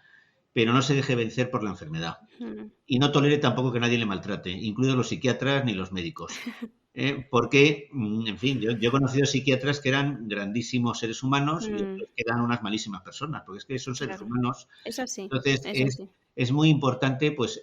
Speaker 2: pero no se deje vencer por la enfermedad. Y no tolere tampoco que nadie le maltrate, incluidos los psiquiatras ni los médicos. Porque, en fin, yo he conocido psiquiatras que eran grandísimos seres humanos y otros que eran unas malísimas personas, porque es que son seres
Speaker 1: Claro.
Speaker 2: humanos.
Speaker 1: Eso sí,
Speaker 2: Entonces,
Speaker 1: eso sí.
Speaker 2: es muy importante pues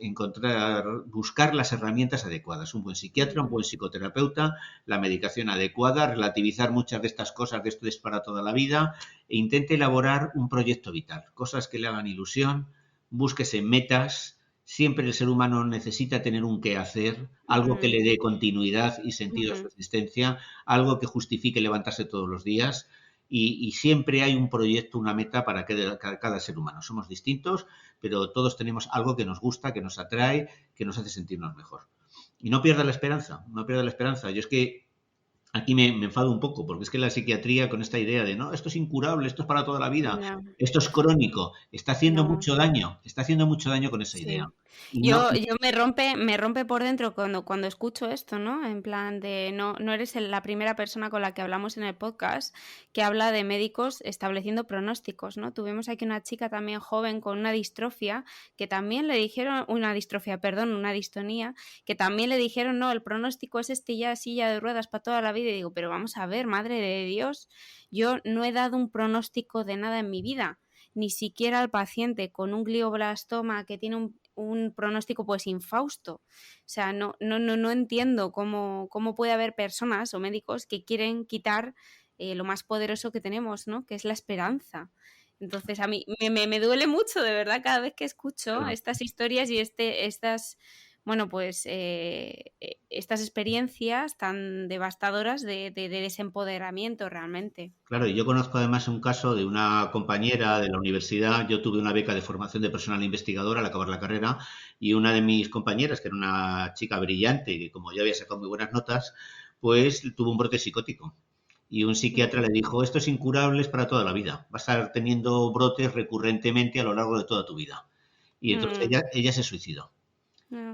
Speaker 2: buscar las herramientas adecuadas, un buen psiquiatra, un buen psicoterapeuta, la medicación adecuada, relativizar muchas de estas cosas, de esto es para toda la vida, e intente elaborar un proyecto vital, cosas que le hagan ilusión, búsquese metas. Siempre el ser humano necesita tener un qué hacer, algo que le dé continuidad y sentido a su existencia, algo que justifique levantarse todos los días. Y siempre hay un proyecto, una meta para cada ser humano. Somos distintos, pero todos tenemos algo que nos gusta, que nos atrae, que nos hace sentirnos mejor. Y no pierda la esperanza, no pierda la esperanza. Yo es que aquí me enfado un poco, porque es que la psiquiatría con esta idea de, no, esto es incurable, esto es para toda la vida,
Speaker 1: No,
Speaker 2: esto es crónico, está haciendo
Speaker 1: no.
Speaker 2: mucho daño con esa idea.
Speaker 1: Sí.
Speaker 2: Y no,
Speaker 1: Yo me rompe por dentro cuando escucho esto, ¿no? En plan de no eres la primera persona con la que hablamos en el podcast que habla de médicos estableciendo pronósticos, ¿no? Tuvimos aquí una chica también joven con una distrofia que también le dijeron, una distonía, que también le dijeron, no, el pronóstico es ya silla de ruedas para toda la vida. Y digo, pero vamos a ver, madre de Dios, yo no he dado un pronóstico de nada en mi vida. Ni siquiera al paciente con un glioblastoma que tiene un pronóstico pues infausto. O sea, no entiendo cómo puede haber personas o médicos que quieren quitar lo más poderoso que tenemos, ¿no? Que es la esperanza. Entonces, a mí me duele mucho, de verdad, cada vez que escucho estas historias y estas estas experiencias tan devastadoras de desempoderamiento realmente.
Speaker 2: claro, y yo conozco además un caso de una compañera de la universidad. Yo tuve una beca de formación de personal investigador al acabar la carrera y una de mis compañeras, que era una chica brillante, que como ya había sacado muy buenas notas, pues tuvo un brote psicótico. Y un psiquiatra le dijo, esto es incurable, es para toda la vida. Vas a estar teniendo brotes recurrentemente a lo largo de toda tu vida. Y entonces ella se suicidó.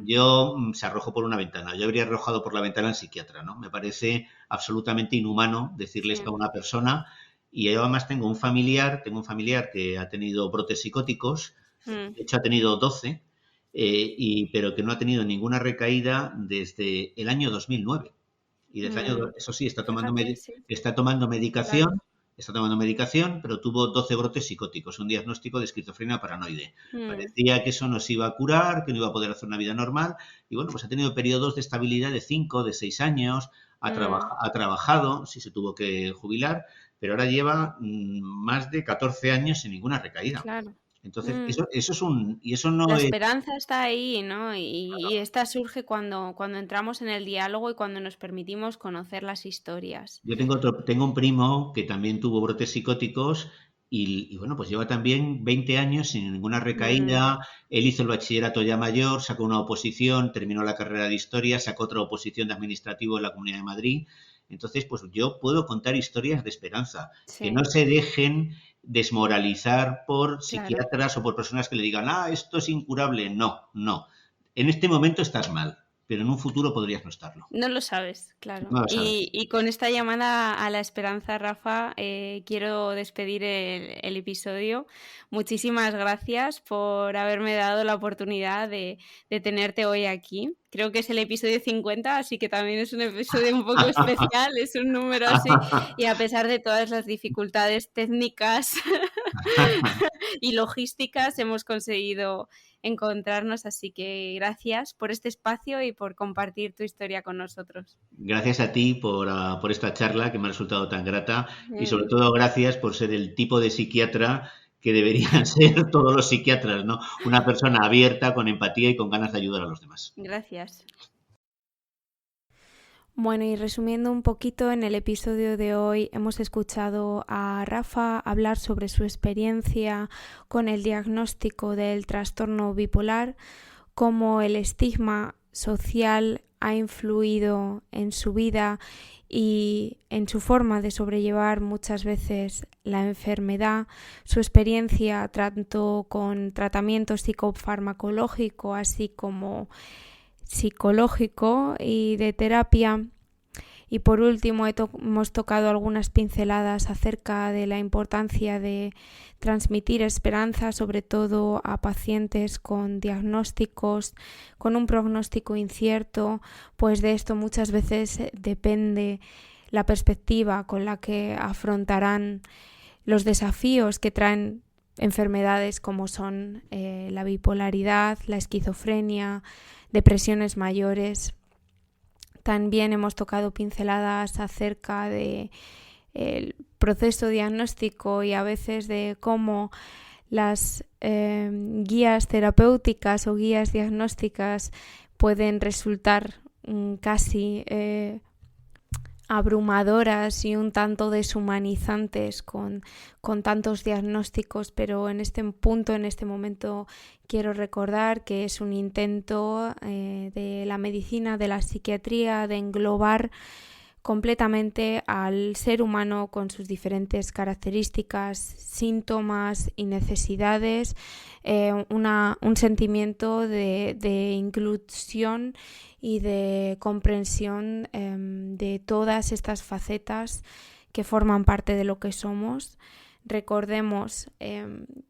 Speaker 2: Yo se arrojó por una ventana. Yo habría arrojado por la ventana al psiquiatra, ¿no? Me parece absolutamente inhumano decirle esto a una persona. Y yo además tengo un familiar que ha tenido brotes psicóticos, de hecho ha tenido 12, pero que no ha tenido ninguna recaída desde el año 2009. Y desde el año, eso sí,
Speaker 1: Fíjate, sí.
Speaker 2: está tomando medicación,
Speaker 1: Claro.
Speaker 2: pero tuvo 12 brotes psicóticos, un diagnóstico de esquizofrenia paranoide. Parecía que eso no se iba a curar, que no iba a poder hacer una vida normal. Y bueno, pues ha tenido periodos de estabilidad de 5, de 6 años, ha trabajado, sí se tuvo que jubilar, pero ahora lleva más de 14 años sin ninguna recaída.
Speaker 1: Claro.
Speaker 2: Entonces, eso no
Speaker 1: La
Speaker 2: es.
Speaker 1: esperanza está ahí, ¿no? Y esta surge cuando entramos en el diálogo y cuando nos permitimos conocer las historias.
Speaker 2: Yo tengo un primo que también tuvo brotes psicóticos y bueno, pues lleva también 20 años sin ninguna recaída. Él hizo el bachillerato ya mayor, sacó una oposición, terminó la carrera de historia, sacó otra oposición de administrativo en la Comunidad de Madrid. Entonces, pues yo puedo contar historias de esperanza, que no
Speaker 1: Sí,
Speaker 2: se dejen desmoralizar por
Speaker 1: claro.
Speaker 2: psiquiatras o por personas que le digan, esto es incurable. No, no. En este momento estás mal, pero en un futuro podrías no estarlo.
Speaker 1: No lo sabes, claro.
Speaker 2: No lo sabes.
Speaker 1: Y con esta llamada a la esperanza, Rafa, quiero despedir el episodio. Muchísimas gracias por haberme dado la oportunidad de tenerte hoy aquí. Creo que es el episodio 50, así que también es un episodio un poco especial, es un número así. Y a pesar de todas las dificultades técnicas y logísticas, hemos conseguido encontrarnos, así que gracias por este espacio y por compartir tu historia con nosotros.
Speaker 2: Gracias a ti por esta charla que me ha resultado tan grata y sobre todo gracias por ser el tipo de psiquiatra que deberían ser todos los psiquiatras, ¿no? Una persona abierta, con empatía y con ganas de ayudar a los demás.
Speaker 1: Gracias. Bueno, y resumiendo un poquito, en el episodio de hoy hemos escuchado a Rafa hablar sobre su experiencia con el diagnóstico del trastorno bipolar, cómo el estigma social ha influido en su vida y en su forma de sobrellevar muchas veces la enfermedad, su experiencia tanto con tratamiento psicofarmacológico así como psicológico y de terapia. Y por último hemos tocado algunas pinceladas acerca de la importancia de transmitir esperanza, sobre todo a pacientes con diagnósticos, con un pronóstico incierto, pues de esto muchas veces depende la perspectiva con la que afrontarán los desafíos que traen enfermedades como son la bipolaridad, la esquizofrenia, depresiones mayores. También hemos tocado pinceladas acerca de el proceso diagnóstico y a veces de cómo las guías terapéuticas o guías diagnósticas pueden resultar casi abrumadoras y un tanto deshumanizantes con tantos diagnósticos, pero en este punto, en este momento, quiero recordar que es un intento de la medicina, de la psiquiatría, de englobar completamente al ser humano con sus diferentes características, síntomas y necesidades, un sentimiento de inclusión y de comprensión de todas estas facetas que forman parte de lo que somos. Recordemos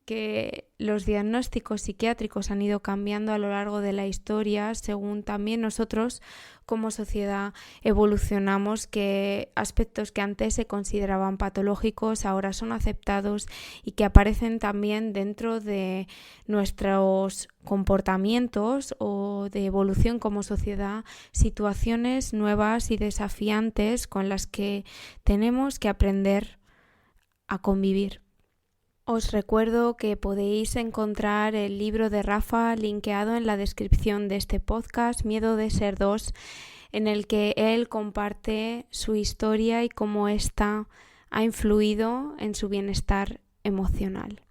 Speaker 1: que los diagnósticos psiquiátricos han ido cambiando a lo largo de la historia según también nosotros como sociedad evolucionamos, que aspectos que antes se consideraban patológicos ahora son aceptados y que aparecen también dentro de nuestros comportamientos o de evolución como sociedad, situaciones nuevas y desafiantes con las que tenemos que aprender a convivir. Os recuerdo que podéis encontrar el libro de Rafa linkeado en la descripción de este podcast, Miedo de ser dos, en el que él comparte su historia y cómo ésta ha influido en su bienestar emocional.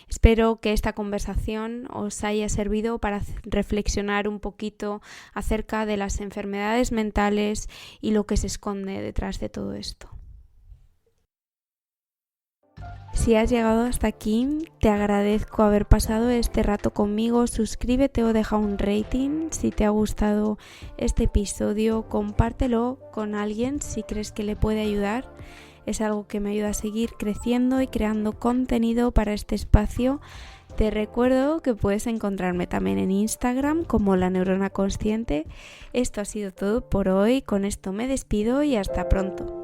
Speaker 1: Espero que esta conversación os haya servido para reflexionar un poquito acerca de las enfermedades mentales y lo que se esconde detrás de todo esto. Si has llegado hasta aquí, te agradezco haber pasado este rato conmigo. Suscríbete o deja un rating. Si te ha gustado este episodio, compártelo con alguien si crees que le puede ayudar. Es algo que me ayuda a seguir creciendo y creando contenido para este espacio. Te recuerdo que puedes encontrarme también en Instagram como La Neurona Consciente. Esto ha sido todo por hoy. Con esto me despido y hasta pronto.